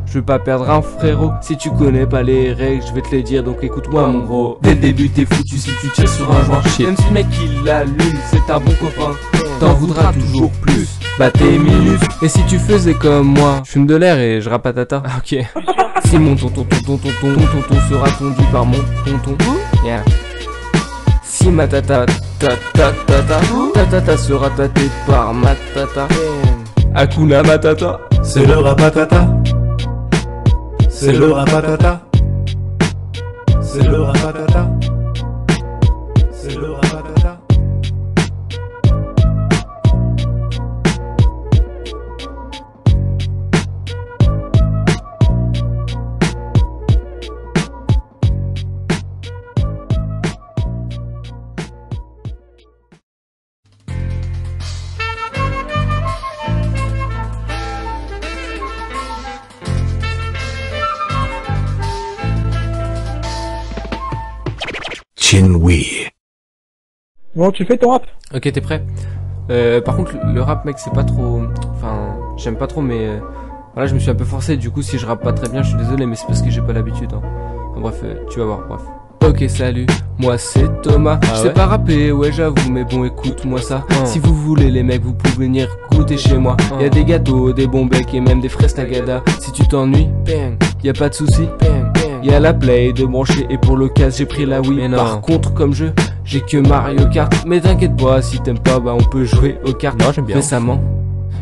Je veux pas perdre un frérot. Si tu connais pas les règles, je vais te les dire, donc écoute-moi mon gros. Dès le début t'es foutu si tu tires sur un joint. Même si le mec il l'allume, c'est un bon copain, t'en voudras toujours plus. bah t'es minus. Et si tu faisais comme moi, je fume de l'air et je rappe à tata. Ah, ok. Si mon tonton sera tondu par mon tonton, yeah. Si ma tata sera tâtée par ma tata, Hakuna Matata. C'est le rapatata. C'est le rapatata. C'est le rapatata. C'est le rapatata. Chinwy. Bon, tu fais ton rap? Ok, t'es prêt? Par contre, le rap, mec, c'est pas trop... Enfin, j'aime pas trop, mais... Voilà, je me suis un peu forcé, du coup, si je rappe pas très bien, je suis désolé, mais c'est parce que j'ai pas l'habitude, hein. Enfin, bref, tu vas voir, bref. Ok, salut, moi c'est Thomas. Je sais pas rapper, ouais j'avoue, mais bon écoute-moi ça. Si vous voulez les mecs, vous pouvez venir goûter chez moi. Y'a des gâteaux, des bons becs et même des fraises tagada. Si tu t'ennuies, y'a pas de souci. Y'a la play de brancher et pour le j'ai pris la Wii. Par contre comme jeu, j'ai que Mario Kart. Mais t'inquiète pas, si t'aimes pas, bah on peut jouer aux cartes. Non, j'aime bien. Récemment,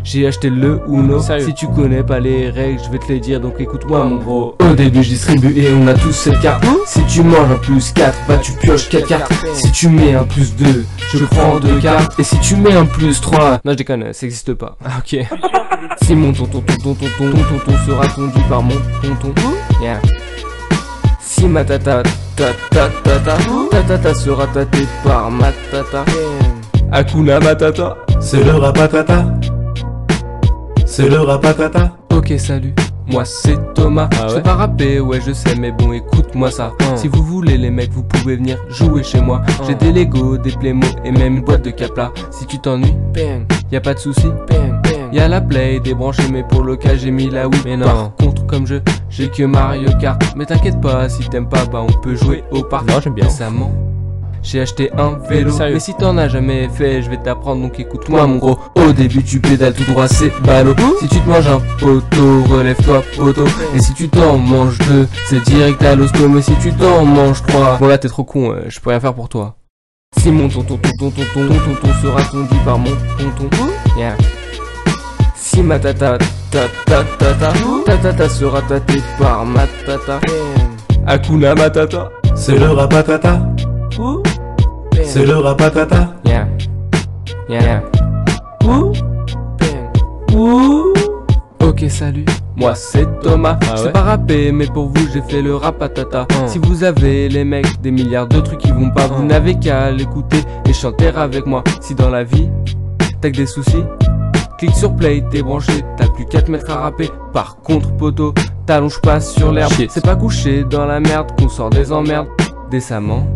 j'ai acheté le Uno. Si tu connais pas les règles, je vais te les dire, donc écoute-moi mon gros. Au début je distribue et on a tous cette carte. Si tu manges un plus 4, bah tu pioches 4 cartes. Si tu mets un plus 2, je prends 2 cartes. Et si tu mets un plus 3, non je déconne, ça existe pas. Ah, ok. Si mon tonton sera tondu par mon tonton, yeah. Si ma tata sera tâtée par ma tata, Hakuna Matata. C'est le rapatata. C'est le rapatata. Ok, salut, moi c'est Thomas. Je sais pas rapper, ouais je sais, mais bon écoute-moi ça. Si vous voulez les mecs, vous pouvez venir jouer chez moi. J'ai des Lego, des Playmo et même une boîte de Capla. Si tu t'ennuies, y'a pas de souci. Y'a la play débranchée, mais pour le cas j'ai mis la Wii. Mais non. Par contre comme jeu, j'ai que Mario Kart. Mais t'inquiète pas, si t'aimes pas, bah on peut jouer au parc. Non, j'aime bien. Récemment, j'ai acheté un vélo. Mais si t'en as jamais fait, je vais t'apprendre, donc écoute-moi mon gros. Au début tu pédales tout droit, c'est ballot. Si tu te manges un poteau, relève-toi poteau. Et si tu t'en manges 2, c'est direct à l'hosto. Mais si tu t'en manges 3, bon là t'es trop con, je peux rien faire pour toi. Si mon tonton sera tondu par mon tonton, yeah. Si ma tata sera tâtée par ma tata, Hakuna Matata. C'est le rapatata. C'est le rapatata. Yeah. Yeah. Ok, salut, moi c'est Thomas. Je sais pas rapper, mais pour vous j'ai fait le rapatata. Si vous avez les mecs des milliards de trucs qui vont pas, vous n'avez qu'à l'écouter et chanter avec moi. Si dans la vie t'as que des soucis, clique sur play, t'es branché, t'as plus qu'à te mettre à rapper. Par contre poto, t'allonges pas sur l'herbe. C'est pas couché dans la merde qu'on sort des emmerdes. Décemment,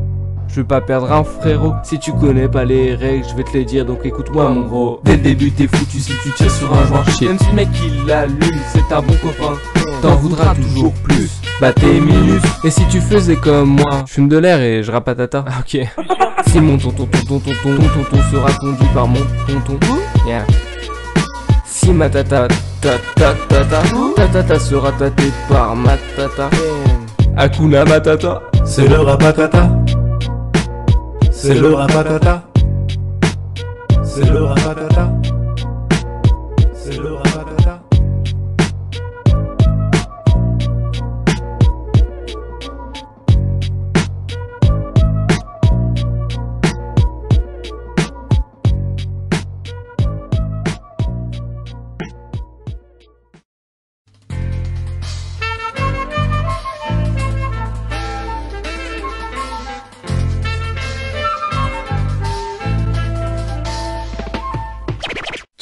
je veux pas perdre un frérot. Si tu connais pas les règles, je vais te les dire, donc écoute-moi mon gros. Dès le début t'es foutu si tu tires sur un joint. Même si le mec il l'allume, c'est un bon copain, t'en voudras toujours plus, bah t'es minus. Et si tu faisais comme moi, je fume de l'air et je rappe à tata. Ah, ok. Si mon tonton sera tondu par mon tonton, yeah. Si ma tata sera tâtée par ma tata, Hakuna Matata. C'est le rapatata. C'est le rapatata. C'est le rapatata. C'est le rapatata.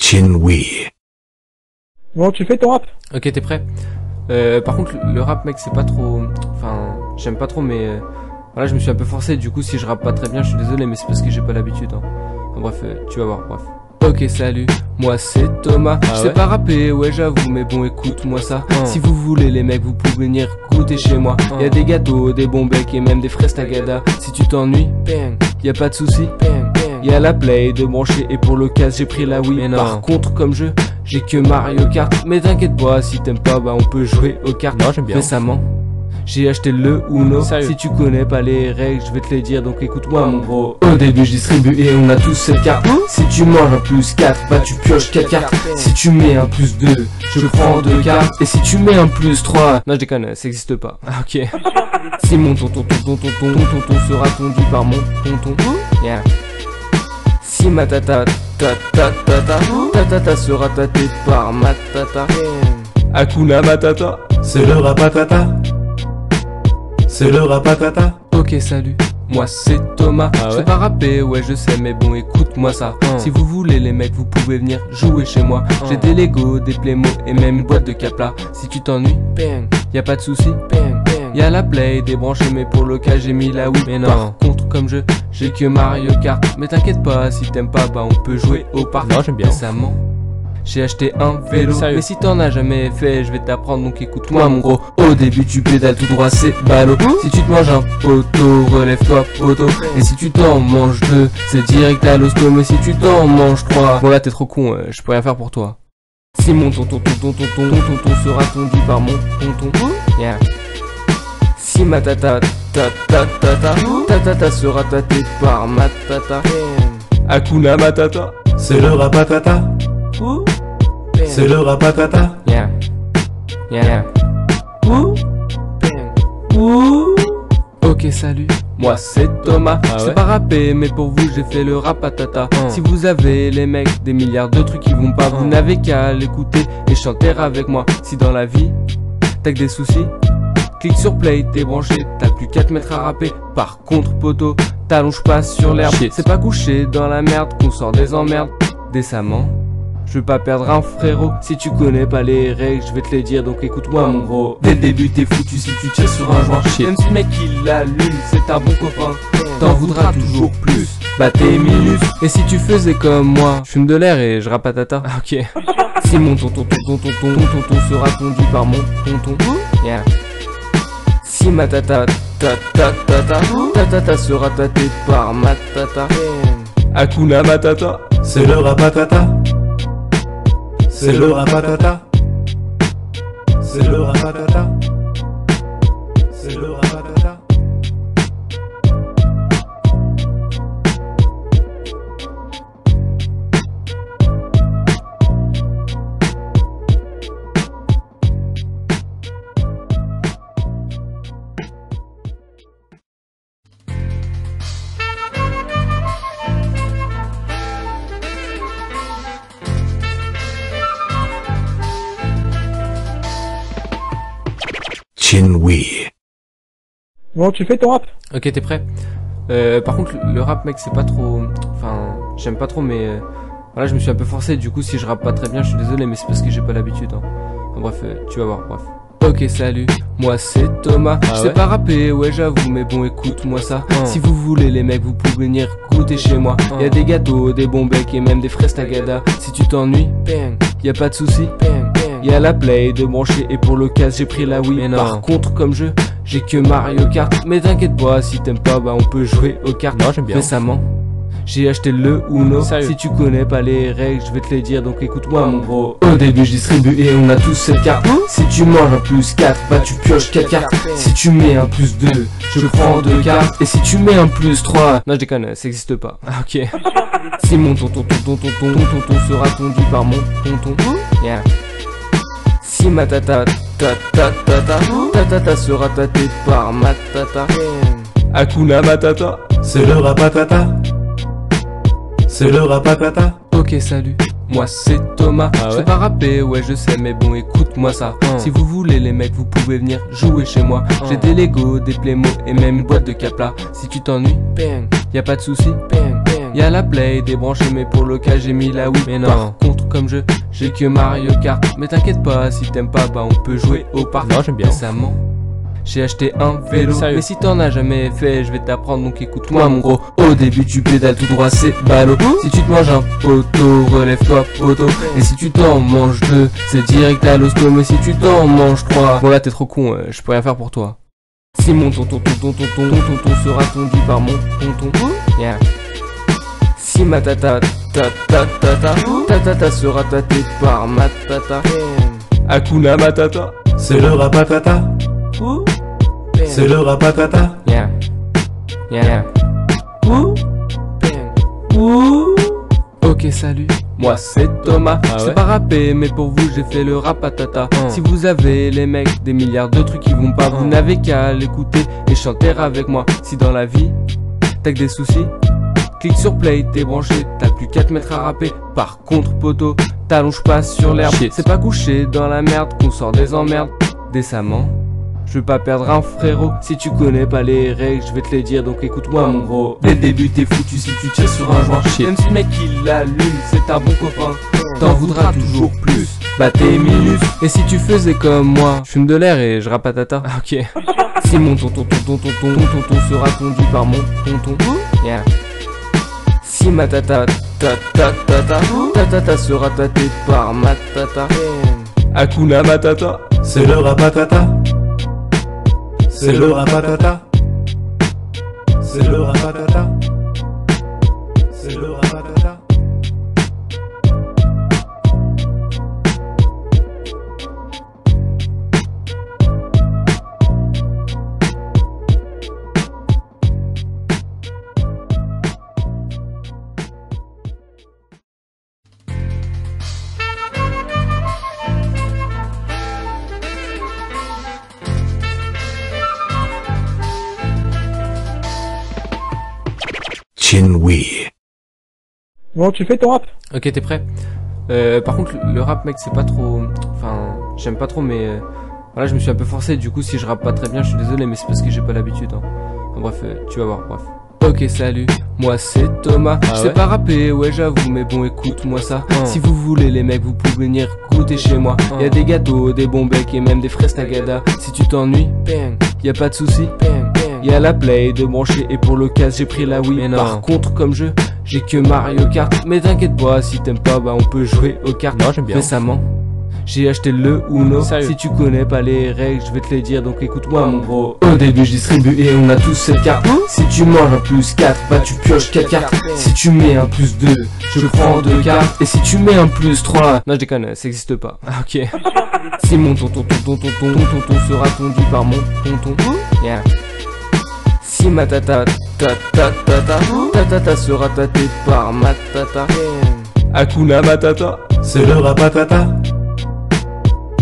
Chinwy. Bon, tu fais ton rap? Ok, t'es prêt? Par contre, le rap, mec, c'est pas trop... Enfin, j'aime pas trop, mais... Voilà, je me suis un peu forcé, du coup, si je rappe pas très bien, je suis désolé, mais c'est parce que j'ai pas l'habitude, hein. Enfin, bref, tu vas voir, bref. Ok, salut, moi c'est Thomas. Je sais pas rapper, ouais j'avoue, mais bon écoute-moi ça. Si vous voulez les mecs, vous pouvez venir goûter chez moi. Y'a des gâteaux, des bons becs et même des fraises tagada. Si tu t'ennuies, y'a pas de souci. Y'a la play de brancher et pour l'occasion j'ai pris la Wii. Par contre comme jeu, j'ai que Mario Kart. Mais t'inquiète pas, si t'aimes pas, bah on peut jouer aux cartes. Non, j'aime bien. Récemment, j'ai acheté le Uno. Sérieux? Si tu connais pas les règles, je vais te les dire, donc écoute-moi mon gros. Au début je distribue et on a tous cette carte. Si tu manges un plus 4, bah tu pioches 4 cartes. Si tu mets un plus 2, je prends 2 cartes. Et si tu mets un plus 3, non je déconne, ça existe pas. Ok. Si mon tonton sera tondu par mon tonton, yeah. Si ma tata sera tâtée par ma tata, Hakuna Matata. C'est le rapatata. C'est le rapatata. Ok salut, moi c'est Thomas. Ah ouais? Je sais pas rapper, ouais je sais, mais bon écoute-moi ça. Si vous voulez les mecs, vous pouvez venir jouer chez moi. J'ai des Lego, des Playmo et même une boîte de Capla. Si tu t'ennuies, y a pas de souci. Y'a la play débranchée, mais pour le cas j'ai mis la Wii. Mais non. Par contre comme jeu, j'ai que Mario Kart. Mais t'inquiète pas, si t'aimes pas, bah on peut jouer au parc. Non, j'aime bien. Récemment, j'ai aché un vélo. Sérieux? Mais si t'en as jamais fait, je vais t'apprendre, donc écoute-moi mon gros. Au début tu pédales tout droit, c'est ballot. Si tu te manges un poteau, relève-toi poteau. Et si tu t'en manges 2, c'est direct à l'hosto. Mais si tu t'en manges 3, bon là t'es trop con, je peux rien faire pour toi. Si mon tonton sera tondu par mon tonton, yeah. Si ma tata sera tâtée par ma tata, Hakuna Matata. C'est le rapatata. C'est le rapatata. Yeah. Ok salut, moi c'est Thomas. Ah Je ouais? sais pas rapper, mais pour vous j'ai fait le rapatata. Si vous avez les mecs des milliards de trucs qui vont pas, vous n'avez qu'à l'écouter et chanter avec moi. Si dans la vie t'as que des soucis, clique sur play, t'es branché, t'as plus qu'à te mettre à rapper. Par contre poto, t'allonges pas sur l'herbe. Shit. C'est pas couché dans la merde qu'on sort des emmerdes. Décemment, je veux pas perdre un frérot. Si tu connais pas les règles, je vais te les dire, donc écoute-moi mon gros. Dès le début t'es foutu si tu tires sur un joint. Shit. Même si le mec il l'allume, c'est un bon copain, t'en voudras toujours plus. Bah t'es minus. Et si tu faisais comme moi, je fume de l'air et je rapatata. Ok. Si mon tonton sera tondu par mon tonton, yeah. Si ma tata sera tâtée par ma tata, Hakuna Matata. C'est le rapatata. C'est le rapatata. C'est le rapatata. C'est le rapatata. Chin-Wee. Bon, tu fais ton rap? Ok, t'es prêt? Par contre, le rap, mec, c'est pas trop... Enfin, j'aime pas trop, mais... Voilà, je me suis un peu forcé, du coup, si je rappe pas très bien, je suis désolé, mais c'est parce que j'ai pas l'habitude, hein. Enfin, bref, tu vas voir, bref. Ok, salut, moi c'est Thomas. Je sais ouais? pas rapper, ouais, j'avoue, mais bon, écoute-moi ça. Si vous voulez, les mecs, vous pouvez venir goûter chez moi. Y'a des gâteaux, des bons becs et même des fraises tagada. Si tu t'ennuies, y a pas de souci. Y'a la play de brancher et pour l'occasion j'ai pris la Wii. Mais non. Par contre comme jeu, j'ai que Mario Kart. Mais t'inquiète pas, si t'aimes pas, bah on peut jouer aux cartes. Non, j'aime bien. Récemment, j'ai acheté le Uno. Sérieux? Si tu connais pas les règles, je vais te les dire, donc écoute-moi mon gros. Au début je distribue et on a tous cette carte. Si tu manges un plus 4, bah tu pioches 4 cartes. Si tu mets un plus 2, je prends 2 cartes. Et si tu mets un plus 3, non je déconne, ça existe pas. Ok. Si mon tonton sera tondu par mon tonton, yeah. Si ma tata sera tâtée par ma tata, Hakuna Matata. C'est le rapatata. C'est le rapatata. Ok salut, moi c'est Thomas. Ah Je sais ouais? pas rapper, ouais je sais, mais bon écoute-moi ça. Si vous voulez les mecs, vous pouvez venir jouer chez moi. J'ai des Lego, des Playmo et même une boîte de Capla. Si tu t'ennuies, y a pas de souci. Y'a la play débranchée, mais pour le cas j'ai mis la Wii. Mais non. Par contre comme jeu, j'ai que Mario Kart. Mais t'inquiète pas, si t'aimes pas, bah on peut jouer au parc. Non, j'aime bien. Récemment, j'ai acheté un vélo. Sérieux? Mais si t'en as jamais fait, je vais t'apprendre, donc écoute-moi mon gros. Au début tu pédales tout droit, c'est ballot. Si tu te manges un poteau, relève-toi poteau. Et si tu t'en manges 2, c'est direct à l'hosto. Mais si tu t'en manges 3, bon là t'es trop con, je peux rien faire pour toi. Si mon tonton sera tondu par mon tonton, yeah. Si ma tata tata sera tâtée par ma tata. Hakuna Matata. C'est le rapatata. C'est le rapatata. Yeah. Yeah. Ok, salut, moi c'est Thomas. Je sais pas rapper, mais pour vous j'ai fait le rapatata. Si vous avez les mecs des milliards de trucs qui vont pas, vous n'avez qu'à l'écouter et chanter avec moi. Si dans la vie t'as que des soucis, clique sur play, t'es branché, t'as plus qu'à te mettre à rapper. Par contre poto, t'allonges pas sur l'herbe. C'est pas couché dans la merde qu'on sort des emmerdes décemment. Je veux pas perdre un frérot. Si tu connais pas les règles, je vais te les dire, donc écoute-moi mon gros. Dès le début t'es foutu si tu tires sur un joint. Même si le mec il l'allume, c'est un bon copain, t'en voudras toujours plus. Bah t'es minus. Et si tu faisais comme moi, je fume de l'air et je rapatata. Ok. Si mon tonton sera conduit par mon tonton. Yeah. Si ma tata sera tâtée par ma tata. Hakuna Matata. C'est le rapatata. C'est le rapatata. C'est le rapatata. C'est le rapatata. Chinwy. Bon, tu fais ton rap? Ok, t'es prêt? Par contre, le rap, mec, c'est pas trop... Enfin, j'aime pas trop, mais... Voilà, je me suis un peu forcé, du coup, si je rappe pas très bien, je suis désolé, mais c'est parce que j'ai pas l'habitude. Hein. Enfin, bref, tu vas voir, bref. Ok, salut, moi c'est Thomas. Je sais pas rapper, ouais j'avoue, mais bon écoute-moi ça. Si vous voulez les mecs, vous pouvez venir goûter chez moi. Y'a des gâteaux, des bons becs et même des fraises tagada. Si tu t'ennuies, y'a pas de souci. Y'a la play de brancher et pour l'occasion j'ai pris la Wii. Par contre comme jeu, j'ai que Mario Kart. Mais t'inquiète pas, si t'aimes pas, bah on peut jouer aux cartes. Non, j'aime bien. Récemment, j'ai acheté le Uno. Sérieux? Si tu connais pas les règles, je vais te les dire, donc écoute-moi mon gros. Au début je distribue et on a tous cette carte. Si tu manges un plus 4, bah tu pioches 4 cartes. Si tu mets un plus 2, je prends 2 cartes. Et si tu mets un plus 3, non je déconne, ça existe pas. Ok. Si mon tonton sera conduit par mon tonton. Yeah. Si ma tata sera tâtée par ma tata. Hakuna Matata. C'est le rapatata.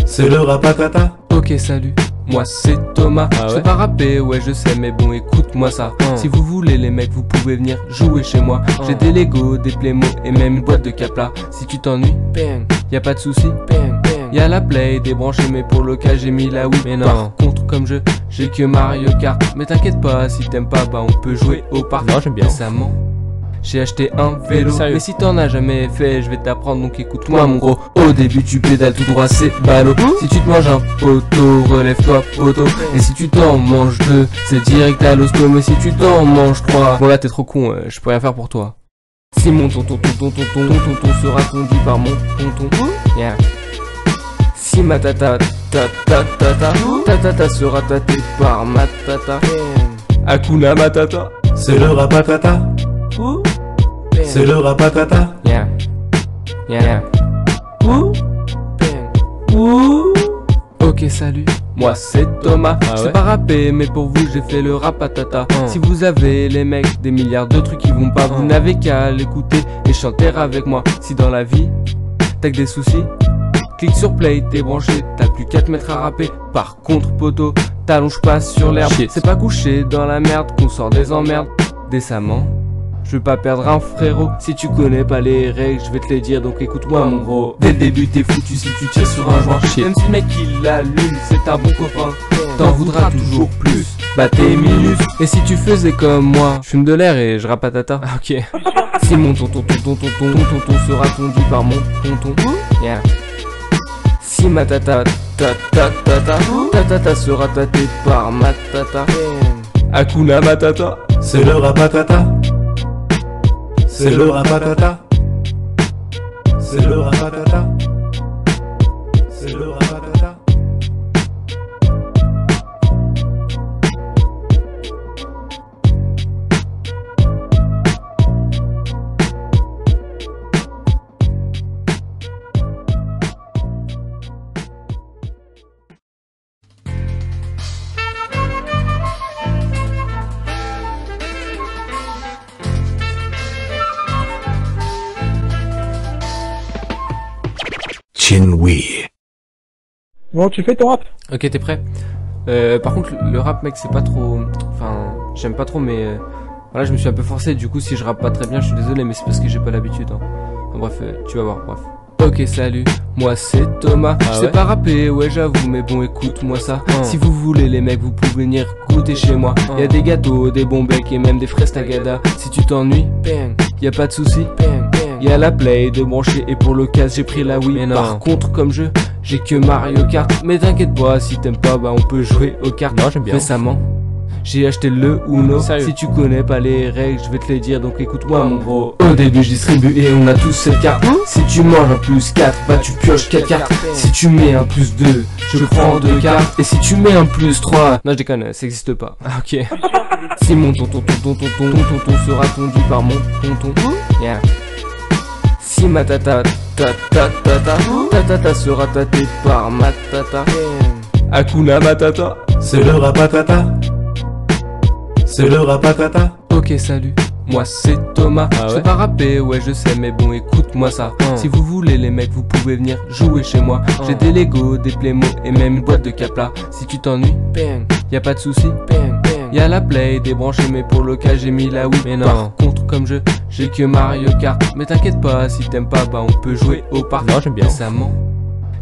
C'est le rapatata. Ok, salut, moi c'est Thomas. Je sais pas rapper, ouais je sais, mais bon écoute-moi ça. Si vous voulez les mecs, vous pouvez venir jouer chez moi. J'ai des Lego, des Playmo et même une boîte de Capla. Si tu t'ennuies, y'a pas de souci. Y'a la play débranchée, mais pour le cas j'ai mis la Wii. Mais non. Par contre comme jeu, j'ai que Mario Kart. Mais t'inquiète pas, si t'aimes pas, bah on peut jouer au parc. Non, j'aime bien. Récemment, j'ai aché un vélo. Sérieux? Mais si t'en as jamais fait, je vais t'apprendre, donc écoute-moi mon gros. Au début tu pédales tout droit, c'est ballot. Si tu te manges un poteau, relève-toi poteau. Et si tu t'en manges 2, c'est direct à l'hosto. Mais si tu t'en manges 3, bon là t'es trop con, je peux rien faire pour toi. Si mon tonton sera conduit par mon tonton. Yeah. Si ma tata sera tâtée par ma tata. Hakuna Matata. C'est le rapatata. C'est le rapatata. Yeah. Yeah. Ok, salut, moi c'est Thomas. Je sais pas rapper, mais pour vous j'ai fait le rapatata. Si vous avez les mecs des milliards de trucs qui vont pas, vous n'avez qu'à l'écouter et chanter avec moi. Si dans la vie t'as que des soucis, clique sur play, t'es branché, t'as plus qu'à te mettre à rapper. Par contre poto, t'allonges pas sur l'herbe. C'est pas couché dans la merde qu'on sort des emmerdes décemment. Je veux pas perdre un frérot. Si tu connais pas les règles, je vais te les dire, donc écoute-moi mon gros. Dès le début t'es foutu si tu tires sur un joint. Même si le mec il l'allume, c'est un bon copain, t'en voudras toujours plus. Bah t'es minus. Et si tu faisais comme moi, je fume de l'air et je rapatata. Ok. Si mon tonton sera conduit par mon tonton. Yeah. Si ma tata sera tâtée par ma tata. Hakuna Matata. C'est le rapatata. C'est le rapatata. C'est le rapatata. C'est le rapatata. Bon, tu fais ton rap? Ok, t'es prêt? Par contre, le rap, mec, c'est pas trop... Enfin, j'aime pas trop, mais... Voilà, je me suis un peu forcé, du coup, si je rappe pas très bien, je suis désolé, mais c'est parce que j'ai pas l'habitude, hein. Enfin, bref, tu vas voir, bref. Ok, salut, moi c'est Thomas. Je sais pas rapper, ouais j'avoue, mais bon écoute-moi ça. Si vous voulez les mecs, vous pouvez venir goûter chez moi. Y'a des gâteaux, des bons becs et même des fraises tagada. Si tu t'ennuies, y'a pas de souci. Y'a la play de brancher et pour l'occasion j'ai pris la Wii. Par contre comme jeu, j'ai que Mario Kart. Mais t'inquiète pas, si t'aimes pas, bah on peut jouer aux cartes. Non, j'aime bien. Récemment, j'ai acheté le Uno. Sérieux? Si tu connais pas les règles, je vais te les dire, donc écoute-moi mon gros. Au début je distribue et on a tous cette carte. Si tu manges un plus 4, bah tu pioches 4 cartes. Si tu mets un plus 2, je prends 2 cartes. Et si tu mets un plus 3, non je déconne, ça existe pas. Ah, ok. Si mon tonton sera tondu par mon tonton, yeah. Si ma tata sera tâtée par ma tata, Hakuna Matata. C'est le rapatata. C'est le rapatata. Ok, salut, moi c'est Thomas. Je sais pas rapper, ouais je sais, mais bon écoute-moi ça. Si vous voulez les mecs, vous pouvez venir jouer chez moi. J'ai des Lego, des Playmo et même une boîte de Capla. Si tu t'ennuies, y'a pas de souci. Y'a la play débranchée, mais pour le cas j'ai mis la Wii. Mais non. Par contre comme jeu, j'ai que Mario Kart. Mais t'inquiète pas, si t'aimes pas, bah on peut jouer au parc. Non, j'aime bien. Récemment,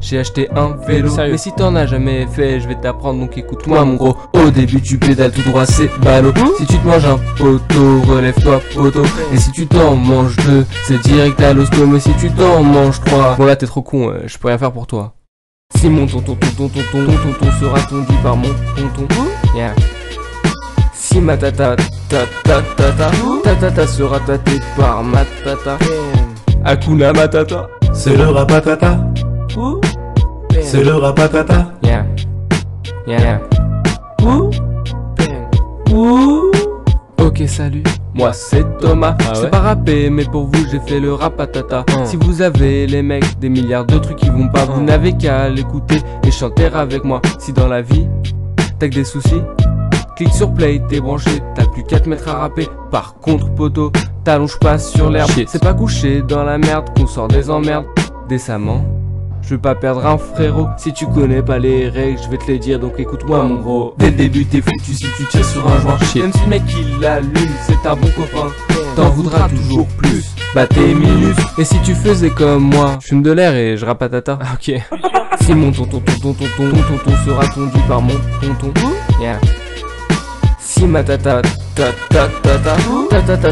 j'ai aché un vélo. Sérieux? Mais si t'en as jamais fait, je vais t'apprendre, donc écoute-moi mon gros. Au début tu pédales tout droit, c'est ballot. Si tu te manges un poteau, relève-toi poteau. Et si tu t'en manges 2, c'est direct à l'hosto. Mais si tu t'en manges 3, bon là t'es trop con, je peux rien faire pour toi. Si mon tonton sera tondu par mon tonton, yeah. Si ma tata sera tâtée par ma tata, Hakuna Matata. C'est le rapatata. C'est le rapatata. Yeah. Yeah. Ok, salut, moi c'est Thomas. Je sais pas rapper, mais pour vous j'ai fait le rapatata. Si vous avez les mecs des milliards de trucs qui vont pas, vous n'avez qu'à l'écouter et chanter avec moi. Si dans la vie t'as que des soucis, clique sur play, t'es branché, t'as plus qu'à te mettre à rapper. Par contre poto, t'allonges pas sur l'herbe. C'est pas couché dans la merde qu'on sort des emmerdes. Décemment, je veux pas perdre un frérot. Si tu connais pas les règles, je vais te les dire, donc écoute-moi mon gros. Dès le début t'es foutu si tu tires sur un joint. Même si le mec il l'allume, c'est un bon copain, t'en voudras toujours plus. Bah t'es minus. Et si tu faisais comme moi, je fume de l'air et je rapatata. Ok. Si mon tonton sera tondu par mon tonton, yeah. Si ma tata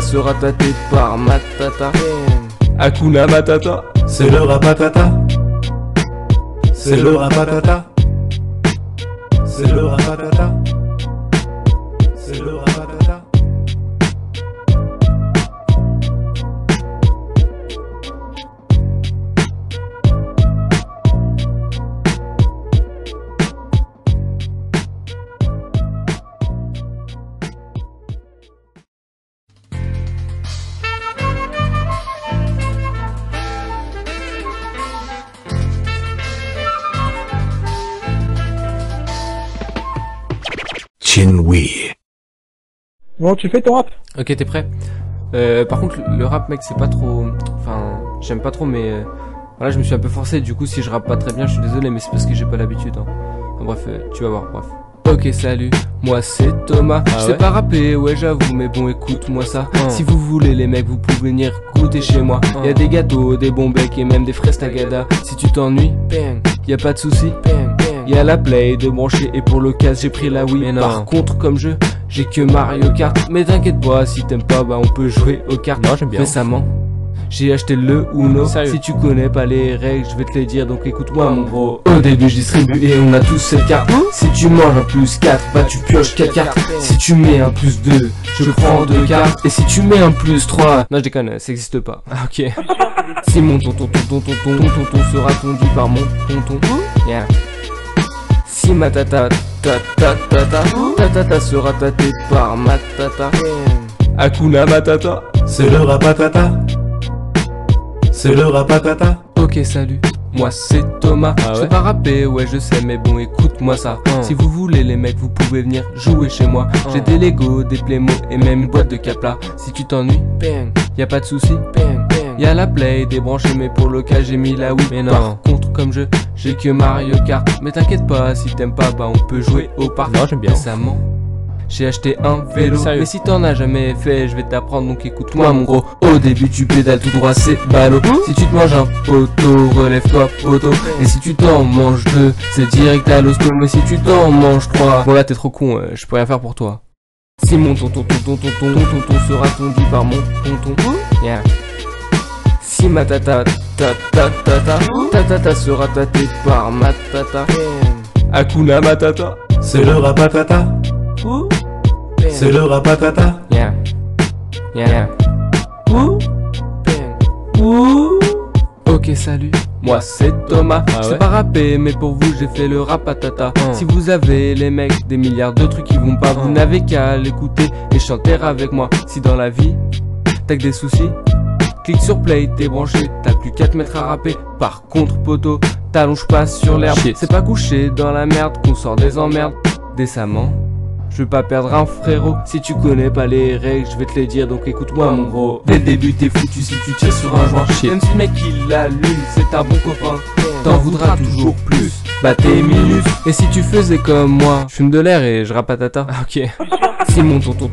sera tâtée par ma tata, Hakuna Matata. C'est le rapatata. C'est le rapatata. C'est le rapatata. C'est le rapatata. Chinwy. Bon, tu fais ton rap? Ok, t'es prêt? Par contre, le rap, mec, c'est pas trop... Enfin, j'aime pas trop, mais... Voilà, je me suis un peu forcé, du coup, si je rappe pas très bien, je suis désolé, mais c'est parce que j'ai pas l'habitude, hein. Enfin, bref, tu vas voir, bref. Ok, salut, moi c'est Thomas. Je sais pas rapper, ouais j'avoue, mais bon écoute-moi ça. Si vous voulez les mecs, vous pouvez venir goûter chez moi. Y'a des gâteaux, des bons becs et même des fraises tagada. Si tu t'ennuies, y'a pas de souci. Y'a la play de brancher et pour l'occasion j'ai pris la Wii. Par contre comme jeu, j'ai que Mario Kart. Mais t'inquiète pas, si t'aimes pas, bah on peut jouer aux cartes. Non, j'aime bien. Récemment, j'ai acheté le Uno. Sérieux? Si tu connais pas les règles, je vais te les dire, donc écoute-moi mon gros. Au début je distribue et on a tous cette carte. Si tu manges un plus 4, bah tu pioches 4 cartes. Si tu mets un plus 2, je prends 2 cartes. Et si tu mets un plus 3, non je déconne, ça existe pas. Ah, ok. Si mon tonton sera tondu par mon tonton, yeah. Si ma tata sera tâtée par ma tata, Hakuna Matata. C'est le rapatata. C'est le rapatata. Ok, salut, moi c'est Thomas. Je sais pas rapper, ouais je sais, mais bon écoute-moi ça. Si vous voulez les mecs, vous pouvez venir jouer chez moi. J'ai des Lego, des Playmo et même une boîte de Capla. Si tu t'ennuies, y'a pas de souci. Y'a la play débranchée, mais pour le cas j'ai mis la Wii. Mais non. Par contre, comme j'ai que Mario Kart. Mais t'inquiète pas, si t'aimes pas, bah on peut jouer au parc. Non, j'aime bien. Récemment, j'ai acheté un vélo. Sérieux? Mais si t'en as jamais fait, je vais t'apprendre, donc écoute-moi mon gros. Au début tu pédales tout droit, c'est ballot. Si tu te manges un poteau, relève-toi poteau. Et si tu t'en manges deux, c'est direct à l'hosto. Mais si tu t'en manges trois, bon là t'es trop con, je peux rien faire pour toi. Si mon tonton sera tondu par mon tonton, yeah. Si ma tata sera tâtée par ma tata, Hakuna Matata. C'est le rapatata. C'est le rapatata. Yeah, yeah, ok, salut, moi c'est Thomas. Ah Je ouais? sais pas rapper, mais pour vous j'ai fait le rapatata. Si vous avez les mecs des milliards de trucs qui vont pas, vous n'avez qu'à l'écouter et chanter avec moi. Si dans la vie t'as que des soucis, clique sur play, t'es branché, t'as plus qu'à te mettre à rapper. Par contre poto, t'allonges pas sur l'herbe. C'est pas couché dans la merde qu'on sort des emmerdes décemment. Je veux pas perdre un frérot. Si tu connais pas les règles, je vais te les dire, donc écoute-moi mon gros. Dès le début t'es foutu si tu tires sur un joint. Même si le mec il l'allume, c'est un bon copain, t'en voudras toujours plus. Bah t'es minus. Et si tu faisais comme moi, je fume de l'air et je rapatata. Ok. Si mon tonton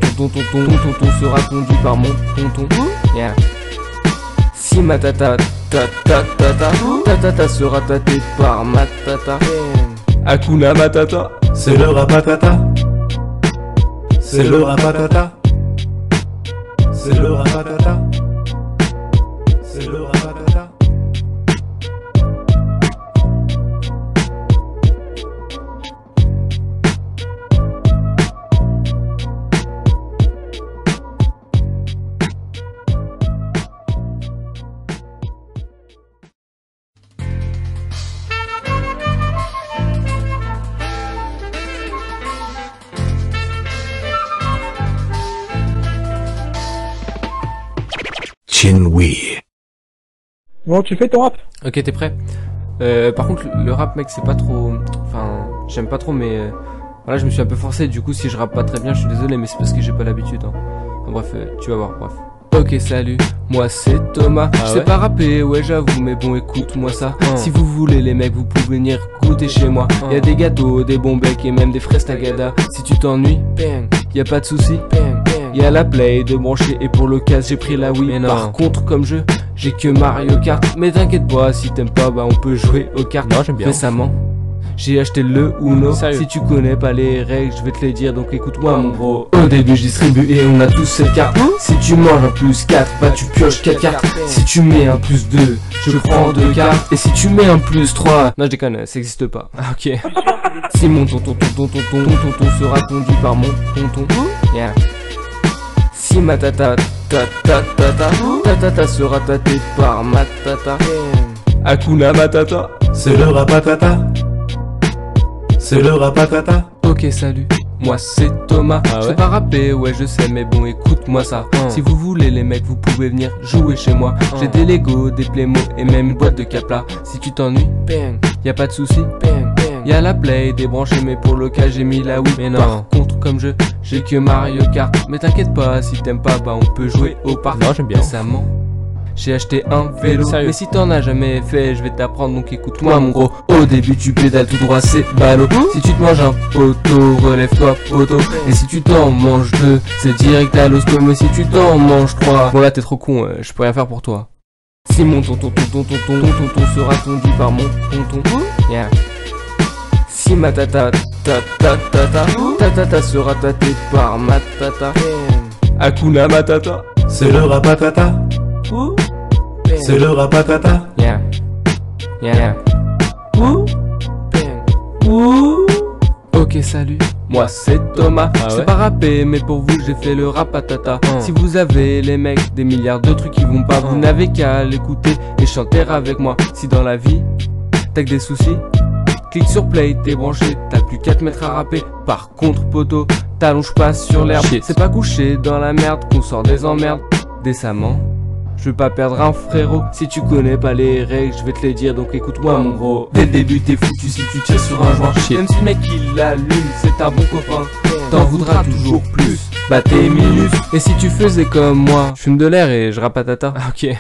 sera conduit par mon tonton, yeah. Si ma tata sera tâtée par ma tata, Hakuna Matata. C'est le rapatata. C'est le rapatata. C'est le rapatata. C'est le rapatata. Chin-Wee. Bon, tu fais ton rap? Ok, t'es prêt? Par contre, le rap, mec, c'est pas trop... Enfin, j'aime pas trop, mais... Voilà, je me suis un peu forcé, du coup, si je rappe pas très bien, je suis désolé, mais c'est parce que j'ai pas l'habitude, hein. Enfin, bref, tu vas voir, bref. Ok, salut, moi c'est Thomas. Je sais pas rapper, ouais j'avoue, mais bon écoute-moi ça. Si vous voulez les mecs, vous pouvez venir goûter chez moi. Y'a des gâteaux, des bons becs et même des fraises tagada. Si tu t'ennuies, y'a pas de souci. Y'a la play de brancher et pour le cas j'ai pris la Wii. Par contre comme j'ai que Mario Kart. Mais t'inquiète pas, si t'aimes pas, bah on peut jouer aux cartes. Non, j'aime bien. Récemment, j'ai acheté le Uno. Sérieux? Si tu connais pas les règles, je vais te les dire, donc écoute-moi mon gros. Au début je distribue et on a tous cette carte. Si tu manges un plus 4, bah tu pioches 4 cartes. Si tu mets un plus 2, je prends 2 cartes. Et si tu mets un plus 3, non je déconne, ça existe pas. Ok. Si mon tonton sera conduit par mon tonton, yeah. Si ma tata sera tâtée par ma tata, Hakuna Matata. C'est le rapatata. C'est le rapatata. Ok, salut, moi c'est Thomas. Ah ouais? Je sais pas rapper, ouais je sais, mais bon écoute-moi ça. Si vous voulez les mecs, vous pouvez venir jouer chez moi. J'ai des Lego, des Playmo et même une boîte de Capla. Si tu t'ennuies, y'a pas de souci. Y'a la play débranchée, mais pour le cas j'ai mis la Wii. Mais non. Par contre comme j'ai que Mario Kart. Mais t'inquiète pas, si t'aimes pas, bah on peut jouer au parc. Non, j'aime bien. Récemment, j'ai acheté un vélo. Sérieux? Mais si t'en as jamais fait, je vais t'apprendre, donc écoute-moi mon gros. Au début tu pédales tout droit, c'est ballot. Si tu te manges un poteau, relève-toi poteau. Et si tu t'en manges deux, c'est direct à l'hosto. Mais si tu t'en manges trois, bon là t'es trop con, je peux rien faire pour toi. Si mon tonton sera tondu par mon tonton, yeah. Si ma tata sera tâtée par ma tata, Hakuna Matata. C'est le rapatata. C'est le rapatata. Yeah, yeah. Ok, salut, moi c'est Thomas. Ah Je sais ouais? pas rapper, mais pour vous j'ai fait le rapatata. Si vous avez les mecs des milliards de trucs qui vont pas, vous n'avez qu'à l'écouter et chanter avec moi. Si dans la vie t'as que des soucis, clique sur play, t'es branché, t'as plus qu'à te mettre à rapper. Par contre poto, t'allonges pas sur l'herbe. C'est pas couché dans la merde qu'on sort des emmerdes décemment. Je veux pas perdre un frérot. Si tu connais pas les règles, je vais te les dire, donc écoute-moi mon gros. Dès le début t'es foutu si tu tires sur un joint. Même si le mec il l'allume, c'est un bon copain, t'en voudras toujours plus. tes minus. Et si tu faisais comme moi, je fume de l'air et je rapatata. Ah, ok.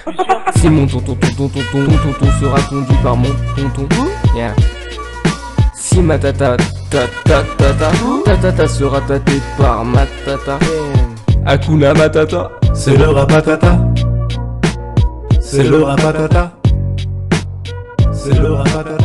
Si mon tonton sera conduit par mon tonton. Yeah. Si ma tata sera tâtée par ma tata. Hakuna Matata. C'est le rapatata. C'est le rapatata. C'est le rapatata.